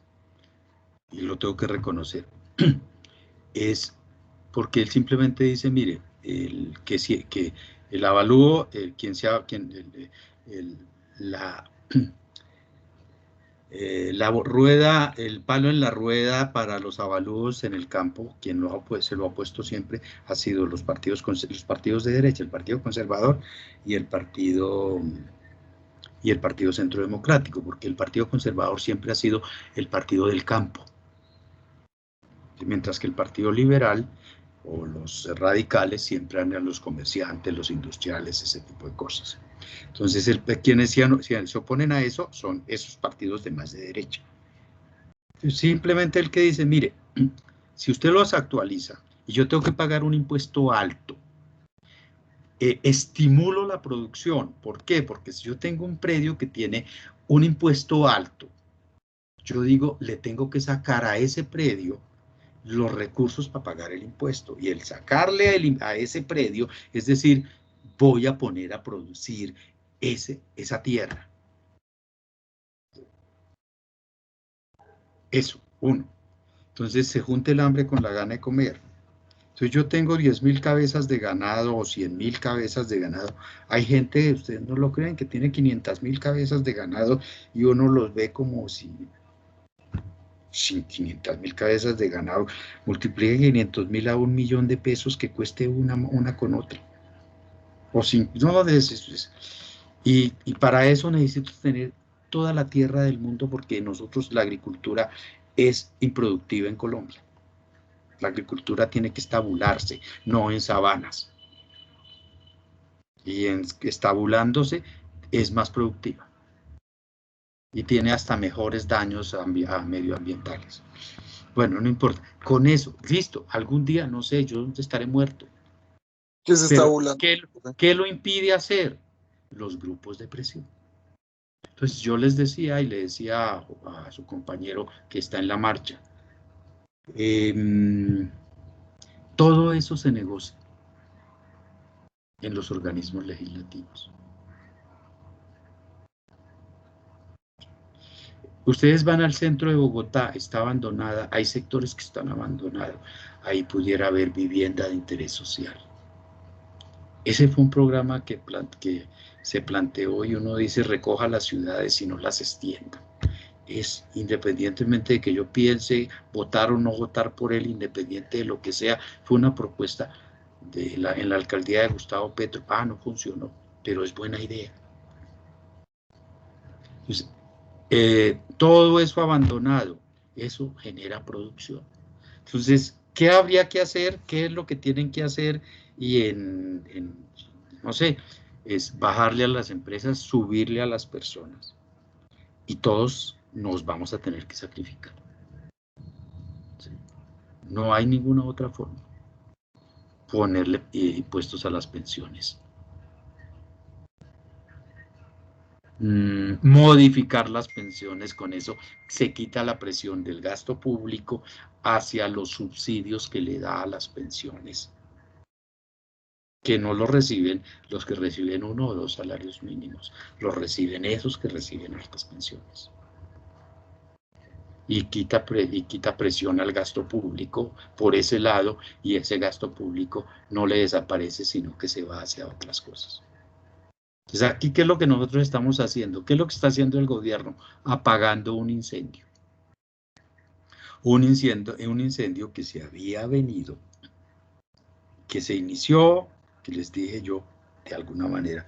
y lo tengo que reconocer. Es porque él simplemente dice, mire, que el avalúo, la rueda, el palo en la rueda para los avalúos en el campo, quien se lo ha puesto siempre, ha sido los partidos de derecha, el Partido Conservador y el Partido Centro Democrático, porque el Partido Conservador siempre ha sido el partido del campo, mientras que el Partido Liberal o los radicales siempre eran los comerciantes, los industriales, ese tipo de cosas. Entonces, quienes se oponen a eso son esos partidos de más de derecha. Simplemente el que dice, mire, si usted los actualiza y yo tengo que pagar un impuesto alto, estimulo la producción. ¿Por qué? Porque si yo tengo un predio que tiene un impuesto alto, yo digo, le tengo que sacar a ese predio los recursos para pagar el impuesto. Y el sacarle a ese predio, es decir, voy a poner a producir esa tierra. Eso, uno. Entonces se junta el hambre con la gana de comer. Entonces yo tengo 10.000 cabezas de ganado o 100.000 cabezas de ganado. Hay gente, ustedes no lo creen, que tiene 500.000 cabezas de ganado y uno los ve como si 500.000 cabezas de ganado, multiplique 500.000 a 1.000.000 de pesos que cueste una con otra. O sin, no, y para eso necesito tener toda la tierra del mundo, porque nosotros la agricultura es improductiva en Colombia. La agricultura tiene que estabularse, no en sabanas. Y estabulándose es más productiva. Y tiene hasta mejores daños medioambientales. Bueno, no importa. Con eso, listo. Algún día, no sé, yo estaré muerto. ¿Qué se está burlando? ¿Qué lo impide hacer? Los grupos de presión. Entonces yo les decía y le decía a su compañero que está en la marcha, todo eso se negocia en los organismos legislativos. Ustedes van al centro de Bogotá, está abandonada, hay sectores que están abandonados, ahí pudiera haber vivienda de interés social. Ese fue un programa que se planteó y uno dice recoja las ciudades y no las extienda. Es independientemente de que yo piense votar o no votar por él, independiente de lo que sea, fue una propuesta en la alcaldía de Gustavo Petro. No funcionó, pero es buena idea. Entonces, todo eso abandonado, eso genera producción. Entonces, ¿qué habría que hacer? ¿Qué es lo que tienen que hacer? Y no sé, es bajarle a las empresas, subirle a las personas. Y todos nos vamos a tener que sacrificar. ¿Sí? No hay ninguna otra forma. Ponerle impuestos a las pensiones. Modificar las pensiones, con eso se quita la presión del gasto público hacia los subsidios que le da a las pensiones, que no los reciben los que reciben 1 o 2 salarios mínimos, los reciben esos que reciben altas pensiones. Y quita presión al gasto público por ese lado, y ese gasto público no le desaparece, sino que se va hacia otras cosas. Entonces, aquí, ¿qué es lo que nosotros estamos haciendo? ¿Qué es lo que está haciendo el gobierno? Apagando un incendio. Un incendio que se había venido, que se inició, que les dije yo, de alguna manera,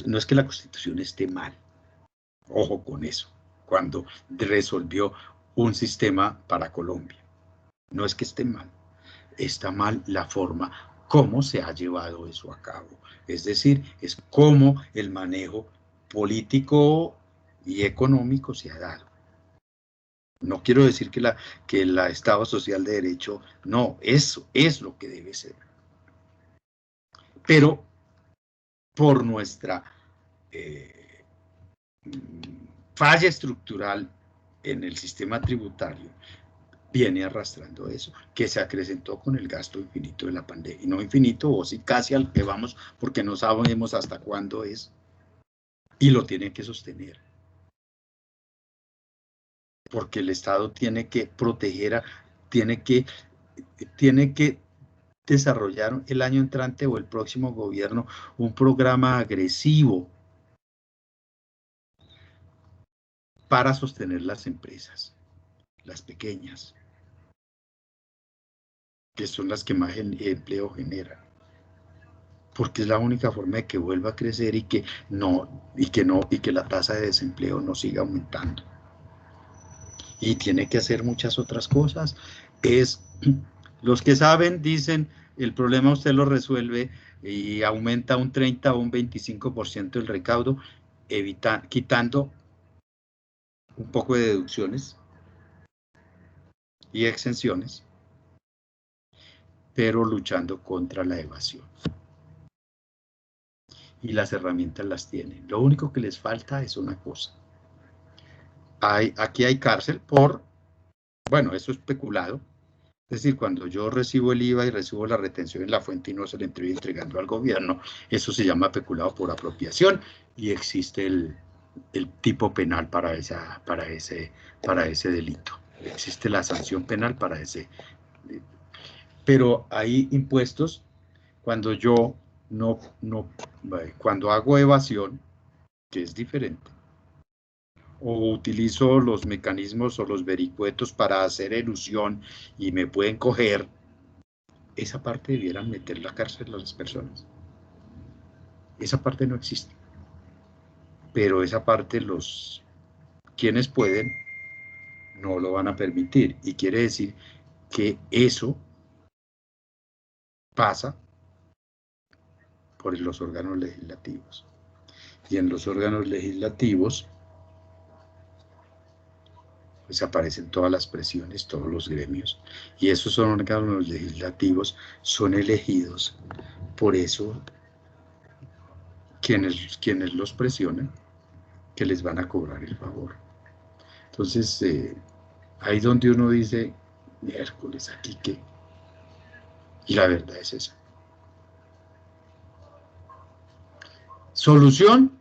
no es que la Constitución esté mal, ojo con eso, cuando resolvió un sistema para Colombia. No es que esté mal, está mal la forma cómo se ha llevado eso a cabo. Es decir, es cómo el manejo político y económico se ha dado. No quiero decir que el Estado Social de Derecho, no, eso es lo que debe ser. Pero por nuestra falla estructural en el sistema tributario, viene arrastrando eso, que se acrecentó con el gasto infinito de la pandemia. Y no infinito, o sí casi al que vamos, porque no sabemos hasta cuándo es, y lo tiene que sostener. Porque el Estado tiene que proteger, tiene que desarrollar el año entrante o el próximo gobierno un programa agresivo para sostener las empresas, las pequeñas, que son las que más empleo generan, porque es la única forma de que vuelva a crecer y que la tasa de desempleo no siga aumentando. Y tiene que hacer muchas otras cosas. Los que saben dicen, el problema usted lo resuelve y aumenta un 30 o un 25% el recaudo, quitando un poco de deducciones y exenciones, pero luchando contra la evasión. Y las herramientas las tienen. Lo único que les falta es una cosa. Aquí hay cárcel por, bueno, eso es especulado. Es decir, cuando yo recibo el IVA y recibo la retención en la fuente y no se le estoy entregando al gobierno, eso se llama peculado por apropiación y existe el tipo penal para ese delito. Existe la sanción penal para ese. Pero hay impuestos cuando yo cuando hago evasión, que es diferente, o utilizo los mecanismos o los vericuetos para hacer elusión y me pueden coger, esa parte debieran meter la cárcel a las personas. Esa parte no existe. Pero esa parte quienes pueden no lo van a permitir. Y quiere decir que eso pasa por los órganos legislativos. Y en los órganos legislativos pues aparecen todas las presiones, todos los gremios. Y esos órganos legislativos son elegidos. Por eso quienes los presionan, que les van a cobrar el favor. Entonces, ahí donde uno dice, miércoles, ¿aquí qué? Y la verdad es esa. ¿Solución?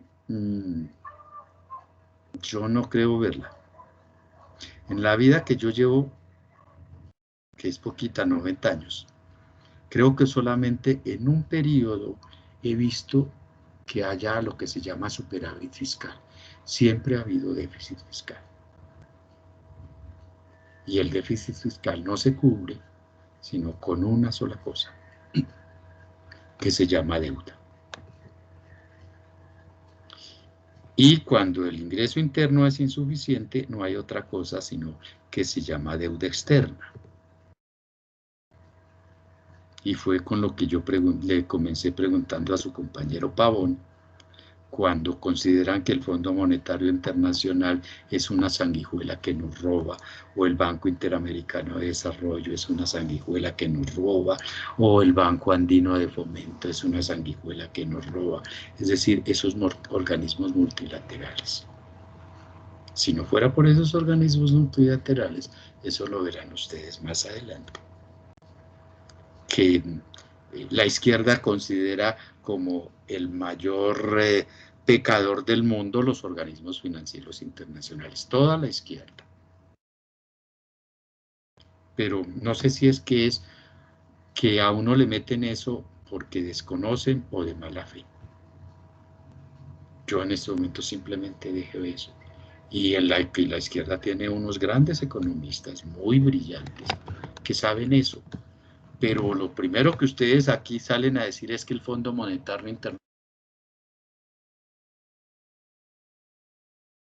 Yo no creo verla. En la vida que yo llevo, que es poquita, 90 años, creo que solamente en un periodo he visto que haya lo que se llama superávit fiscal. Siempre ha habido déficit fiscal. Y el déficit fiscal no se cubre sino con una sola cosa, que se llama deuda. Y cuando el ingreso interno es insuficiente, no hay otra cosa sino que se llama deuda externa. Y fue con lo que yo le comencé preguntando a su compañero Pavón, cuando consideran que el Fondo Monetario Internacional es una sanguijuela que nos roba, o el Banco Interamericano de Desarrollo es una sanguijuela que nos roba, o el Banco Andino de Fomento es una sanguijuela que nos roba, es decir, esos organismos multilaterales. Si no fuera por esos organismos multilaterales, eso lo verán ustedes más adelante, que la izquierda considera como el mayor pecador del mundo los organismos financieros internacionales, toda la izquierda. Pero no sé si es que a uno le meten eso porque desconocen o de mala fe. Yo en este momento simplemente dejé eso. Y la izquierda tiene unos grandes economistas muy brillantes que saben eso. Pero lo primero que ustedes aquí salen a decir es que el Fondo Monetario Internacional,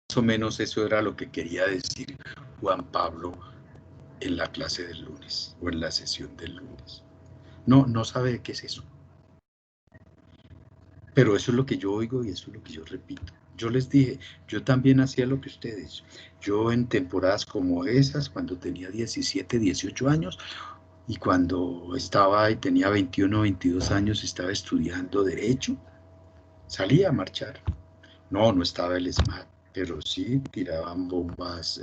más o menos eso era lo que quería decir Juan Pablo en la clase del lunes o en la sesión del lunes. No sabe de qué es eso. Pero eso es lo que yo oigo y eso es lo que yo repito. Yo les dije, yo también hacía lo que ustedes. Yo en temporadas como esas, cuando tenía 17, 18 años, y cuando estaba y tenía 21, 22 años, estaba estudiando Derecho, salía a marchar. No estaba el ESMAD, pero sí tiraban bombas,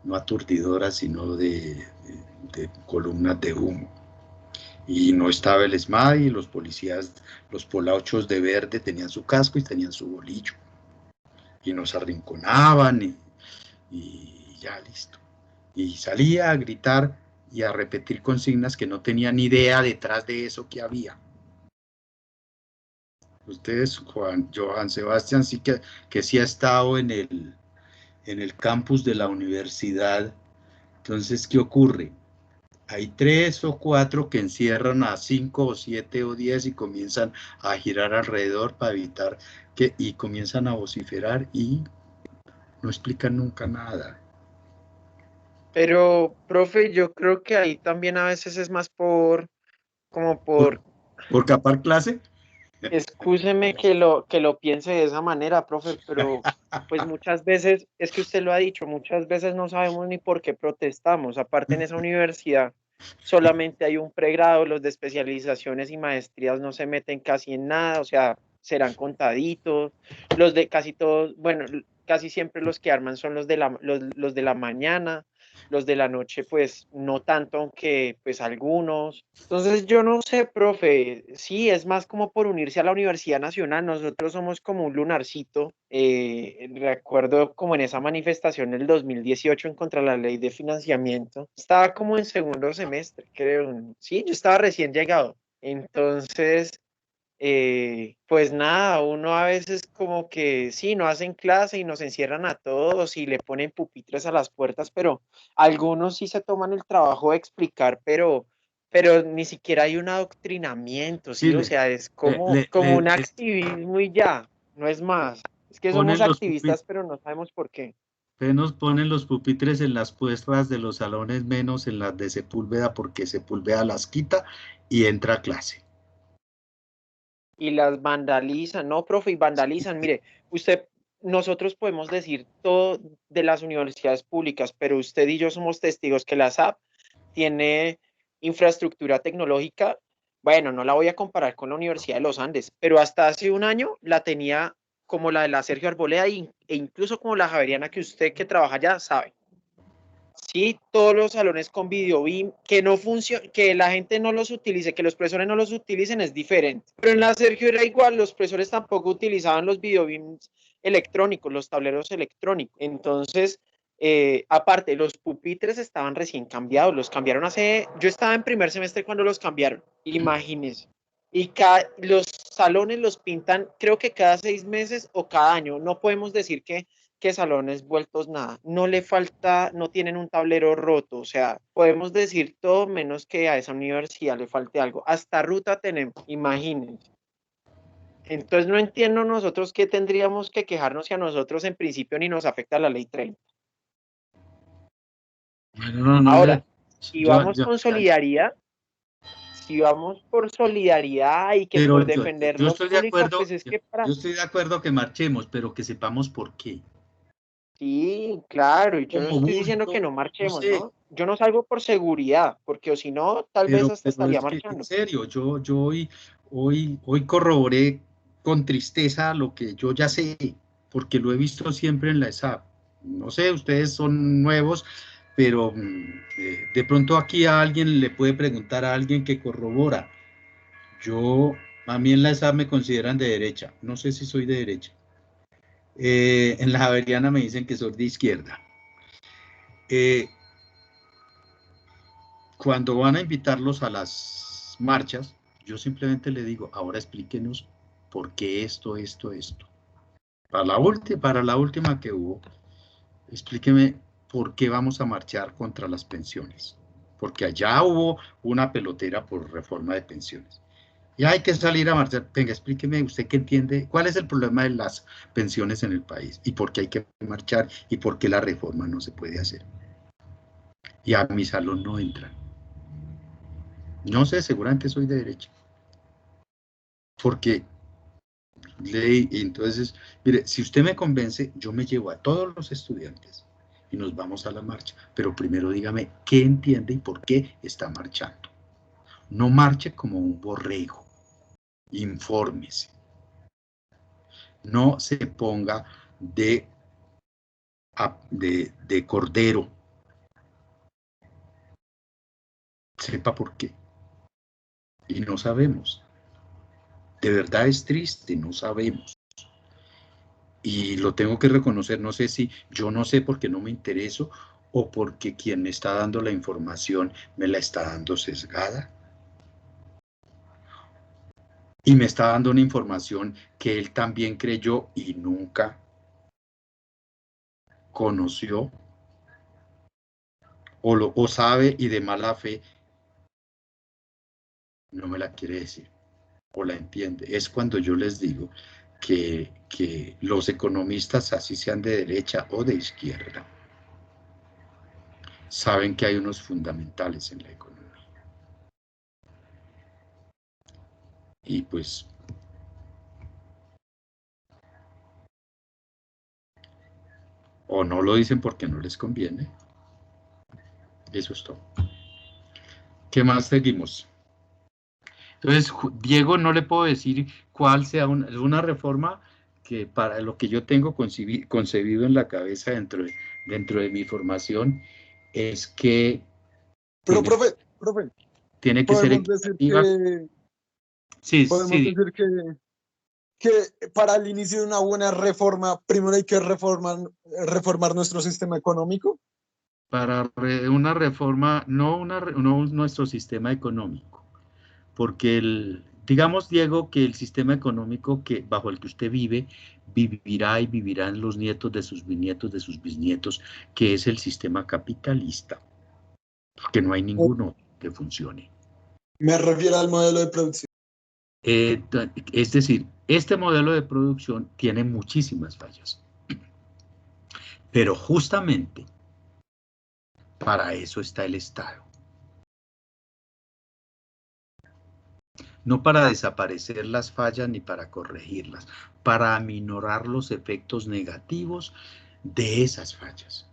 no aturdidoras, sino de columnas de humo. Y no estaba el ESMAD y los policías, los polauchos de verde tenían su casco y tenían su bolillo. Y nos arrinconaban y ya listo. Y salía a gritar y a repetir consignas que no tenía ni idea detrás de eso que había. Ustedes, Johan Sebastián, sí que sí ha estado en el campus de la universidad. Entonces, ¿qué ocurre? Hay 3 o 4 que encierran a 5 o 7 o 10 y comienzan a girar alrededor para evitar y comienzan a vociferar y no explican nunca nada. Pero, profe, yo creo que ahí también a veces es más por capar clase. excúseme que lo piense de esa manera, profe, pero pues muchas veces, es que usted lo ha dicho, muchas veces no sabemos ni por qué protestamos. Aparte en esa universidad solamente hay un pregrado, los de especializaciones y maestrías no se meten casi en nada, o sea, serán contaditos, los de casi todos, bueno, casi siempre los que arman son los de la mañana, los de la noche pues no tanto, aunque pues algunos. Entonces yo no sé, profe, sí, es más como por unirse a la Universidad Nacional, nosotros somos como un lunarcito, recuerdo como en esa manifestación del 2018 en contra de la ley de financiamiento, estaba como en segundo semestre, creo, sí, yo estaba recién llegado, entonces pues nada, uno a veces como que sí, no hacen clase y nos encierran a todos y le ponen pupitres a las puertas, pero algunos sí se toman el trabajo de explicar, pero ni siquiera hay un adoctrinamiento, ¿sí? Sí, O sea, es como un activismo y ya, no es más. Es que somos ponen los activistas, pupitres, pero no sabemos por qué. nos ponen los pupitres en las puertas de los salones, menos en las de Sepúlveda, porque Sepúlveda las quita y entra a clase. Y las vandalizan, no, profe, y vandalizan. Mire, usted, nosotros podemos decir todo de las universidades públicas, pero usted y yo somos testigos que la SAP tiene infraestructura tecnológica. Bueno, no la voy a comparar con la Universidad de los Andes, pero hasta hace un año la tenía como la de la Sergio Arboleda e incluso como la Javeriana que usted que trabaja allá sabe. Sí, todos los salones con video beam, que no funciona, que la gente no los utilice, que los profesores no los utilicen es diferente. Pero en la Sergio era igual, los profesores tampoco utilizaban los video beams electrónicos, los tableros electrónicos. Entonces, aparte, los pupitres estaban recién cambiados, los cambiaron yo estaba en primer semestre cuando los cambiaron, imagínense. Y los salones los pintan, creo que cada 6 meses o cada año. No podemos decir que salones vueltos nada, no le falta, no tienen un tablero roto, o sea, podemos decir todo menos que a esa universidad le falte algo, hasta ruta tenemos, imagínense. Entonces no entiendo nosotros qué tendríamos que quejarnos si a nosotros en principio ni nos afecta la ley 30. Bueno, no, Ahora, si yo, vamos yo, con solidaridad, si vamos por solidaridad y que pero por defender yo lo estoy de público, acuerdo, pues es que para... yo estoy de acuerdo que marchemos, pero que sepamos por qué. Sí, claro, y yo no Como estoy diciendo que bulto, no no marchemos, sé, ¿no? Yo no salgo por seguridad, porque o si no, tal vez hasta pero estaría es que en marchando. serio, yo hoy corroboré con tristeza lo que yo ya sé, porque lo he visto siempre en la ESAP. No sé, ustedes son nuevos, pero de pronto aquí a alguien le puede preguntar a alguien que corrobora. A mí en la ESAP me consideran de derecha, no sé si soy de derecha. En la Javeriana me dicen que soy de izquierda. Eh, Cuando van a invitarlos a las marchas, yo simplemente le digo, ahora explíquenos por qué esto. Para la última que hubo, explíqueme por qué vamos a marchar contra las pensiones. Porque allá hubo una pelotera por reforma de pensiones. Y hay que salir a marchar. Venga, explíqueme usted qué entiende, cuál es el problema de las pensiones en el país y por qué hay que marchar y por qué la reforma no se puede hacer. Y a mi salón no entran. No sé, seguramente soy de derecha. Porque ley, entonces, mire, si usted me convence, yo me llevo a todos los estudiantes y nos vamos a la marcha. Pero primero dígame qué entiende y por qué está marchando. No marche como un borrego. Infórmese. No se ponga de cordero. Sepa por qué. Y no sabemos. De verdad es triste, no sabemos. Y lo tengo que reconocer, no sé si yo no sé porque no me intereso o porque quien me está dando la información me la está dando sesgada y me está dando una información que él también creyó y nunca conoció o sabe y de mala fe no me la quiere decir o la entiende. Es cuando yo les digo que los economistas, así sean de derecha o de izquierda, saben que hay unos fundamentales en la economía. Y pues o no lo dicen porque no les conviene. Eso es todo. ¿Qué más seguimos? Entonces, Diego, no le puedo decir cuál sea una reforma que para lo que yo tengo concebido en la cabeza dentro de mi formación es que Pero, tiene, profe, tiene que ser podemos decir equitativa. que, Sí, podemos sí, decir que para el inicio de una buena reforma, primero hay que reformar nuestro sistema económico. para una reforma, no nuestro sistema económico, porque digamos, Diego, que el sistema económico bajo el que usted vive, vivirá y vivirán los nietos de sus bisnietos, que es el sistema capitalista, porque no hay ninguno que funcione. Me refiero al modelo de producción. Es decir, este modelo de producción tiene muchísimas fallas, pero justamente para eso está el Estado. No para desaparecer las fallas ni para corregirlas, para aminorar los efectos negativos de esas fallas.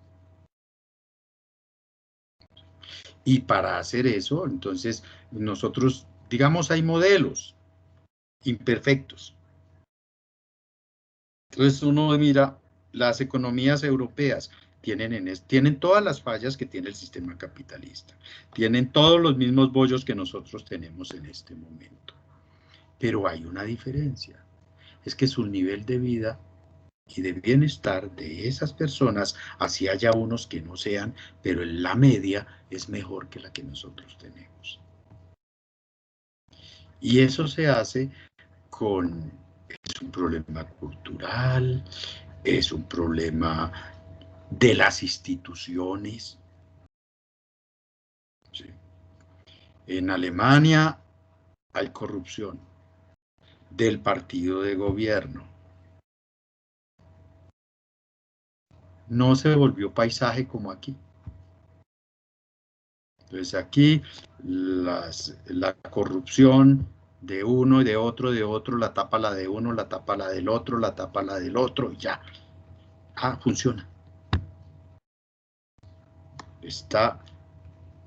Y para hacer eso, entonces, nosotros, digamos, hay modelos imperfectos. Entonces uno mira, las economías europeas tienen todas las fallas que tiene el sistema capitalista. Tienen todos los mismos bollos que nosotros tenemos en este momento. Pero hay una diferencia. Es que su nivel de vida y de bienestar de esas personas, así haya unos que no sean, pero en la media es mejor que la que nosotros tenemos. Y eso se hace es un problema cultural, es un problema de las instituciones. ¿Sí? En Alemania hay corrupción del partido de gobierno. No se volvió paisaje como aquí. Entonces aquí la corrupción de uno y de otro, la tapa la de uno, la tapa la del otro, la tapa la del otro, y ya. Ah, funciona. Está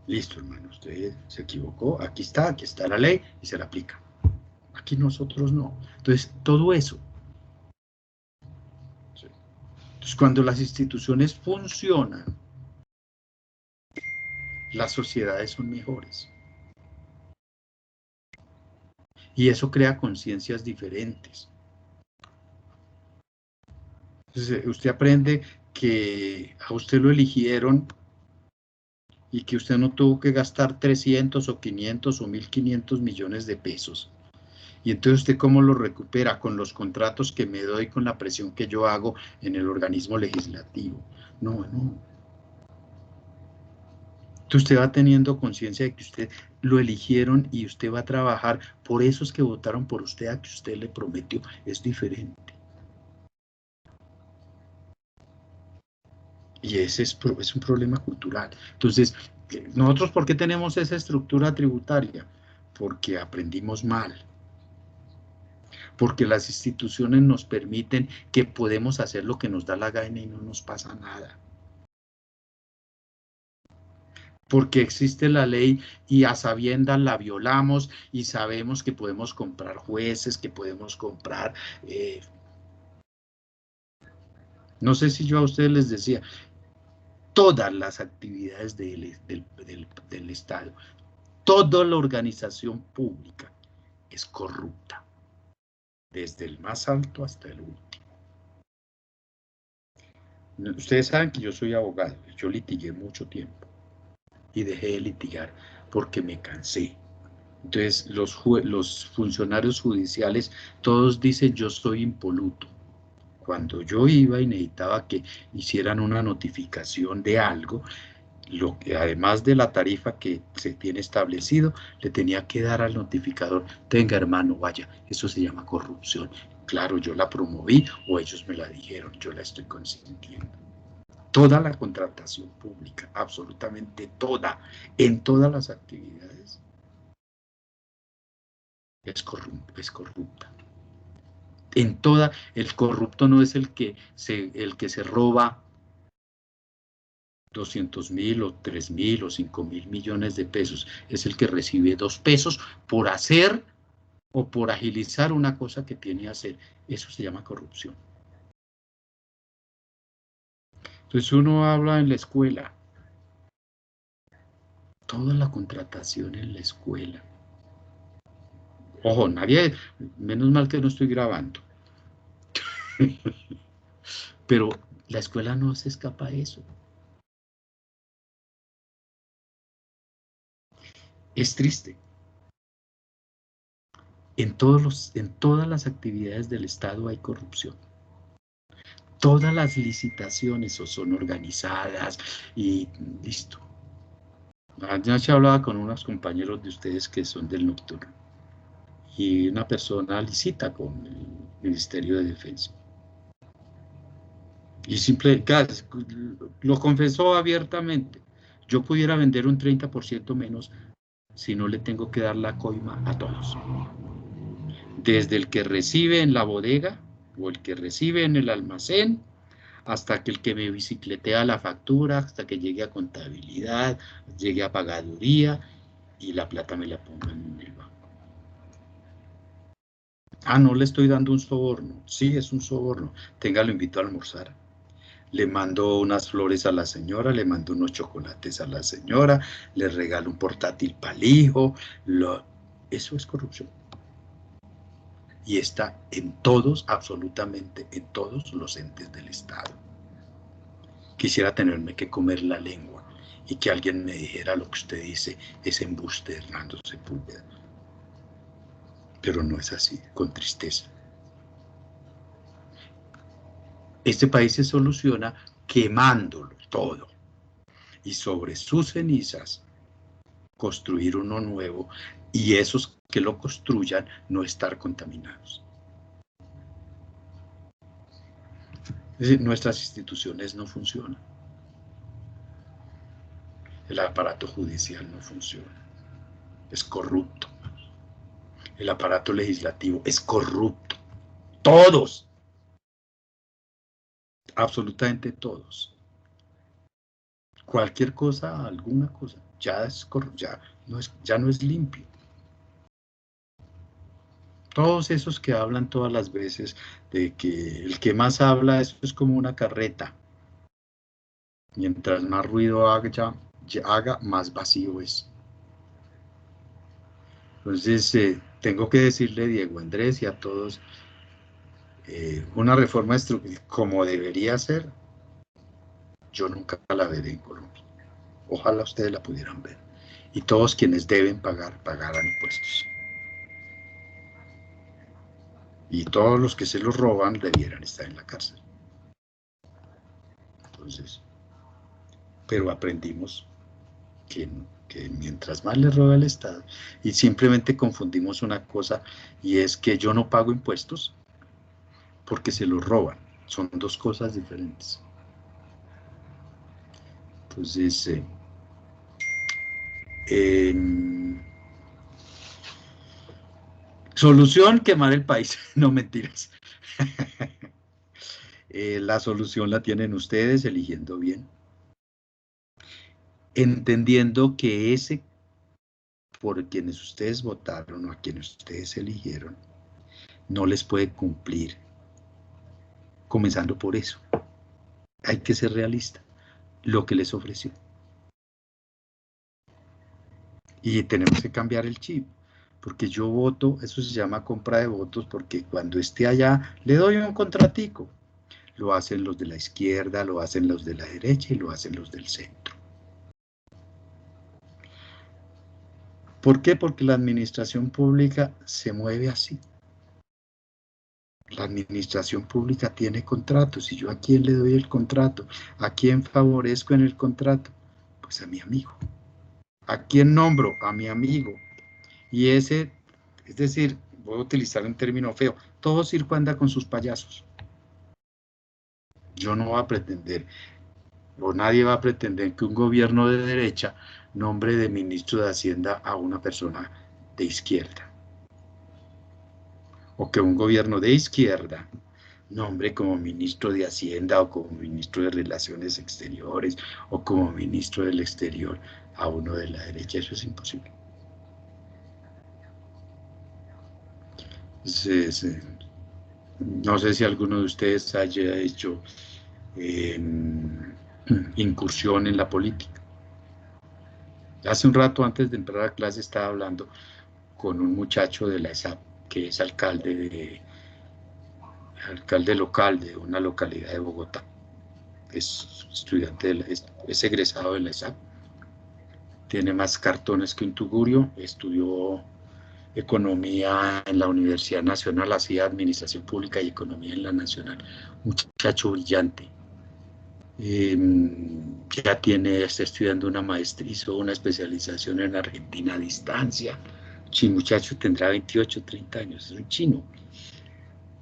listo, hermano. Usted se equivocó. Aquí está la ley y se la aplica. Aquí nosotros no. Entonces, todo eso. ¿Sí? Entonces, cuando las instituciones funcionan, las sociedades son mejores. Y eso crea conciencias diferentes. Entonces, usted aprende que a usted lo eligieron y que usted no tuvo que gastar 300 o 500 o 1.500 millones de pesos. Y entonces usted cómo lo recupera con los contratos que me doy, con la presión que yo hago en el organismo legislativo. No. Entonces usted va teniendo conciencia de que usted lo eligieron y usted va a trabajar por esos que votaron por usted, a que usted le prometió. Es diferente. Y ese es un problema cultural. Entonces, ¿nosotros por qué tenemos esa estructura tributaria? Porque aprendimos mal. Porque las instituciones nos permiten que podemos hacer lo que nos da la gana y no nos pasa nada. Porque existe la ley y a sabiendas la violamos y sabemos que podemos comprar jueces, que podemos comprar... no sé si yo a ustedes les decía, todas las actividades del Estado, toda la organización pública es corrupta, desde el más alto hasta el último. Ustedes saben que yo soy abogado, yo litigué mucho tiempo y dejé de litigar porque me cansé. Entonces los funcionarios judiciales todos dicen yo soy impoluto. Cuando yo iba y necesitaba que hicieran una notificación de algo, lo que además de la tarifa que se tiene establecido, le tenía que dar al notificador, tenga hermano, vaya, eso se llama corrupción. Claro, yo la promoví o ellos me la dijeron, yo la estoy consintiendo. Toda la contratación pública, absolutamente toda, en todas las actividades, es corrupta. En toda, el corrupto no es el que se roba 200.000 o 3.000 o 5.000 millones de pesos. Es el que recibe 2 pesos por hacer o por agilizar una cosa que tiene que hacer. Eso se llama corrupción. Entonces uno habla en la escuela. Toda la contratación en la escuela. Ojo, nadie, menos mal que no estoy grabando. Pero la escuela no se escapa de eso. Es triste. En todas las actividades del Estado hay corrupción. Todas las licitaciones o son organizadas y listo. Ya se hablaba con unos compañeros de ustedes que son del nocturno. Y una persona licita con el Ministerio de Defensa. Y lo confesó abiertamente. Yo pudiera vender un 30% menos si no le tengo que dar la coima a todos. Desde el que recibe en la bodega o el que recibe en el almacén, hasta que el que me bicicletea la factura, hasta que llegue a contabilidad, llegue a pagaduría y la plata me la pongan en el banco. Ah, no le estoy dando un soborno. Sí, es un soborno. Tenga, lo invito a almorzar. Le mando unas flores a la señora, le mando unos chocolates a la señora, le regalo un portátil para el hijo. Eso es corrupción. Y está en todos, absolutamente en todos los entes del Estado. Quisiera tenerme que comer la lengua y que alguien me dijera lo que usted dice es embuste de Hernando Sepúlveda. Pero no es así, con tristeza. Este país se soluciona quemándolo todo y sobre sus cenizas construir uno nuevo y esos que lo construyan no estar contaminados. Es decir, nuestras instituciones no funcionan. El aparato judicial no funciona. Es corrupto. El aparato legislativo es corrupto. Todos. Absolutamente todos. Cualquier cosa, alguna cosa, ya no es limpio. Todos esos que hablan todas las veces de que el que más habla, eso es como una carreta. Mientras más ruido haga, más vacío es. Entonces, tengo que decirle, Diego Andrés, y a todos, una reforma como debería ser, yo nunca la veré en Colombia. Ojalá ustedes la pudieran ver. Y todos quienes deben pagar, pagarán impuestos. Y todos los que se los roban debieran estar en la cárcel. Entonces, pero aprendimos que mientras más le roba el Estado, y simplemente confundimos una cosa, y es que yo no pago impuestos porque se los roban. Son dos cosas diferentes. Entonces, solución, quemar el país. No, mentiras. La solución la tienen ustedes eligiendo bien. Entendiendo que ese por quienes ustedes votaron o a quienes ustedes eligieron, no les puede cumplir. Comenzando por eso. Hay que ser realista. Lo que les ofreció. Y tenemos que cambiar el chip. Porque yo voto, eso se llama compra de votos, porque cuando esté allá, le doy un contratico. Lo hacen los de la izquierda, lo hacen los de la derecha y lo hacen los del centro. ¿Por qué? Porque la administración pública se mueve así. La administración pública tiene contratos y yo a quién le doy el contrato, a quién favorezco en el contrato, pues a mi amigo. ¿A quién nombro? A mi amigo. Y ese, es decir, voy a utilizar un término feo, todo circo anda con sus payasos. Yo no voy a pretender, o nadie va a pretender que un gobierno de derecha nombre de ministro de Hacienda a una persona de izquierda. O que un gobierno de izquierda nombre como ministro de Hacienda o como ministro de Relaciones Exteriores o como ministro del Exterior a uno de la derecha. Eso es imposible. No sé si alguno de ustedes haya hecho incursión en la política. Hace un rato, antes de entrar a clase, estaba hablando con un muchacho de la ESAP, que es alcalde local de una localidad de Bogotá. Es estudiante, es egresado de la ESAP. Tiene más cartones que un tugurio. Estudió economía en la Universidad Nacional, hacía administración pública y economía en la Nacional. Muchacho brillante. Ya está estudiando una maestría, hizo una especialización en Argentina a distancia. Sí, muchacho tendrá 28, 30 años, es un chino.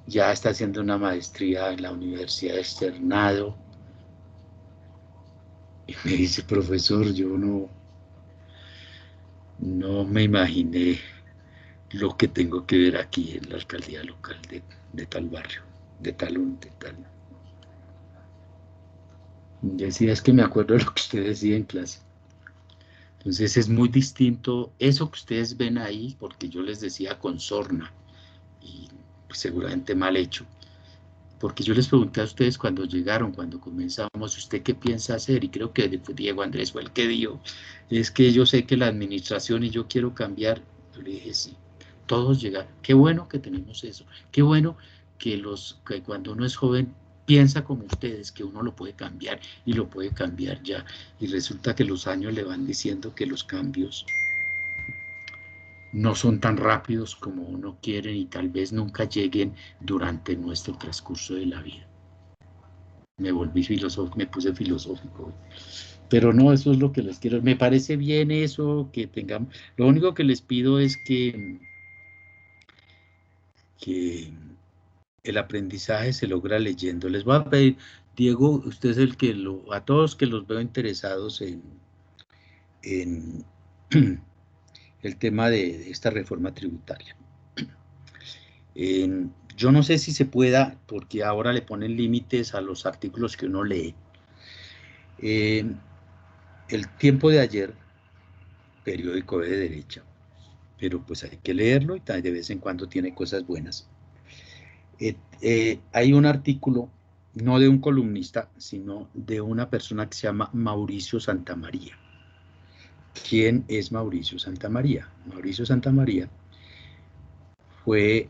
Ya está haciendo una maestría en la Universidad de Externado. Y me dice, profesor, yo no me imaginé lo que tengo que ver aquí en la alcaldía local de tal barrio, de tal. Decía, es que me acuerdo de lo que usted decía en clase. Entonces es muy distinto eso que ustedes ven ahí, porque yo les decía con sorna, y pues, seguramente mal hecho, porque yo les pregunté a ustedes cuando llegaron, cuando comenzamos, ¿usted qué piensa hacer? Y creo que Diego Andrés fue el que dijo, es que yo sé que la administración y yo quiero cambiar. Yo le dije, sí, todos llegaron. Qué bueno que tenemos eso, qué bueno que cuando uno es joven piensa como ustedes, que uno lo puede cambiar y lo puede cambiar ya. Y resulta que los años le van diciendo que los cambios no son tan rápidos como uno quiere y tal vez nunca lleguen durante nuestro transcurso de la vida. Me volví filosófico, me puse filosófico. Pero no, eso es lo que les quiero. Me parece bien eso, que tengamos. Lo único que les pido es que el aprendizaje se logra leyendo. Les voy a pedir, Diego, usted es el que a todos que los veo interesados en el tema de esta reforma tributaria. Yo no sé si se pueda, porque ahora le ponen límites a los artículos que uno lee. El Tiempo de ayer, periódico de derecha, pero pues hay que leerlo y de vez en cuando tiene cosas buenas. Hay un artículo, no de un columnista, sino de una persona que se llama Mauricio Santamaría. ¿Quién es Mauricio Santamaría? Mauricio Santamaría fue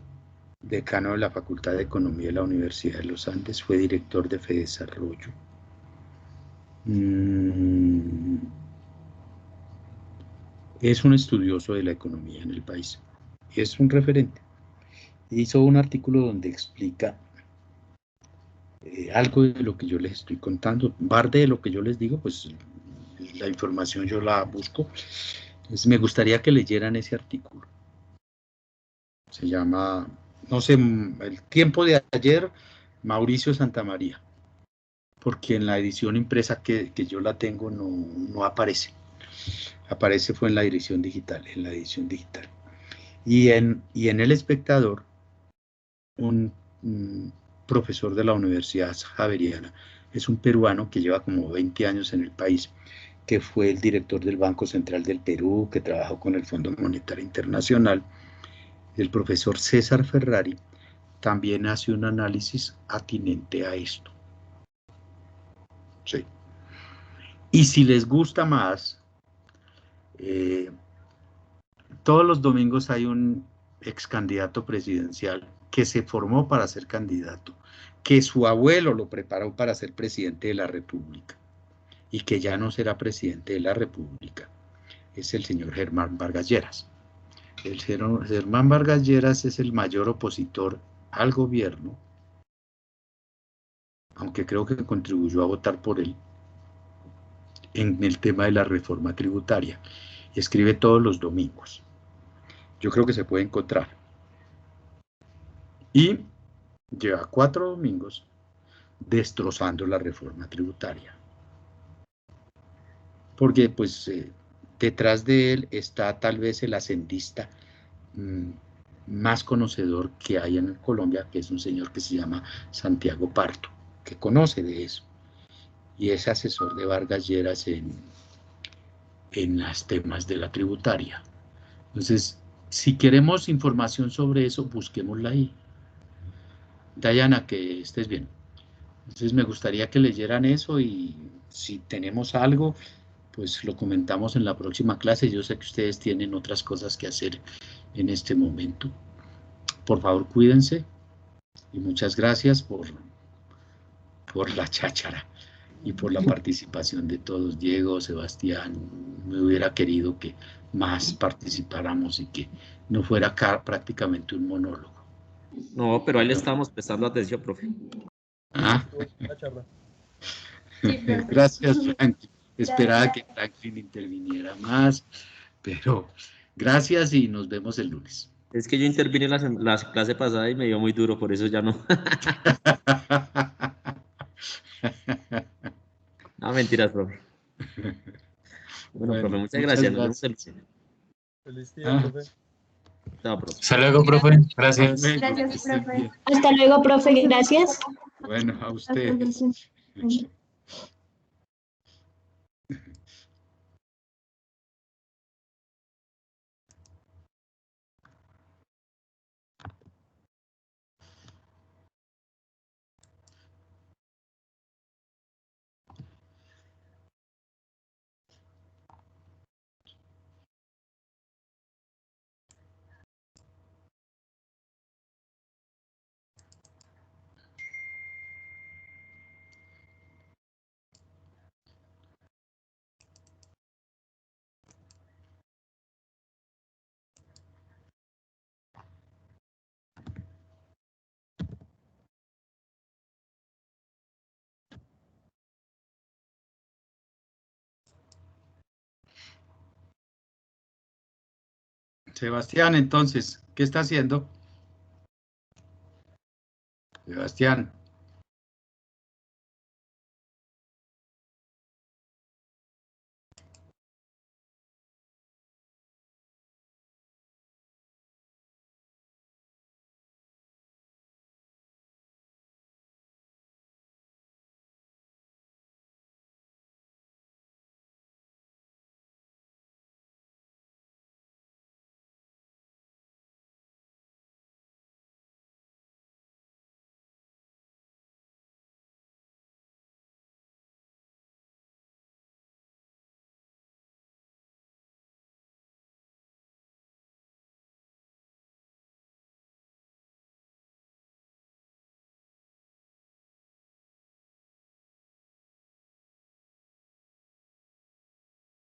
decano de la Facultad de Economía de la Universidad de los Andes, fue director de FEDesarrollo. Es un estudioso de la economía en el país, es un referente. Hizo un artículo donde explica algo de lo que yo les estoy contando, parte de lo que yo les digo, pues la información yo la busco. Entonces, me gustaría que leyeran ese artículo. Se llama, no sé, El Tiempo de ayer, Mauricio Santamaría, porque en la edición impresa que yo la tengo no aparece. Aparece fue en la edición digital, Y en El Espectador, un profesor de la Universidad Javeriana, es un peruano que lleva como 20 años en el país, que fue el director del Banco Central del Perú, que trabajó con el Fondo Monetario Internacional. El profesor César Ferrari también hace un análisis atinente a esto. Sí. Y si les gusta más, todos los domingos hay un ex candidato presidencial que se formó para ser candidato, que su abuelo lo preparó para ser presidente de la República y que ya no será presidente de la República. Es el señor Germán Vargas Lleras. El Germán Vargas Lleras es el mayor opositor al gobierno, aunque creo que contribuyó a votar por él, en el tema de la reforma tributaria. Escribe todos los domingos. Yo creo que se puede encontrar. Y lleva 4 domingos destrozando la reforma tributaria. Porque pues detrás de él está tal vez el hacendista más conocedor que hay en Colombia, que es un señor que se llama Santiago Parto, que conoce de eso, y es asesor de Vargas Lleras en los temas de la tributaria. Entonces, si queremos información sobre eso, busquémosla ahí. Dayana, que estés bien. Entonces me gustaría que leyeran eso y si tenemos algo, pues lo comentamos en la próxima clase. Yo sé que ustedes tienen otras cosas que hacer en este momento. Por favor, cuídense y muchas gracias por la cháchara y por la participación de todos. Diego, Sebastián, me hubiera querido que más participáramos y que no fuera acá prácticamente un monólogo. No, pero ahí le estamos prestando atención, profe. Ah. La charla. Sí, profe. Gracias, Franklin. Esperaba que Franklin interviniera más, pero gracias y nos vemos el lunes. Es que yo intervine en la clase pasada y me dio muy duro, por eso ya no. No, mentiras, profe. Bueno, profe, muchas gracias. Nos vemos el lunes. Feliz día, profe. Chao, profe. Hasta luego, profe. Gracias. Luego, Gracias, que estén profe. bien. Hasta luego, profe. Gracias. Bueno, a ustedes. Sebastián, entonces, ¿qué está haciendo? Sebastián.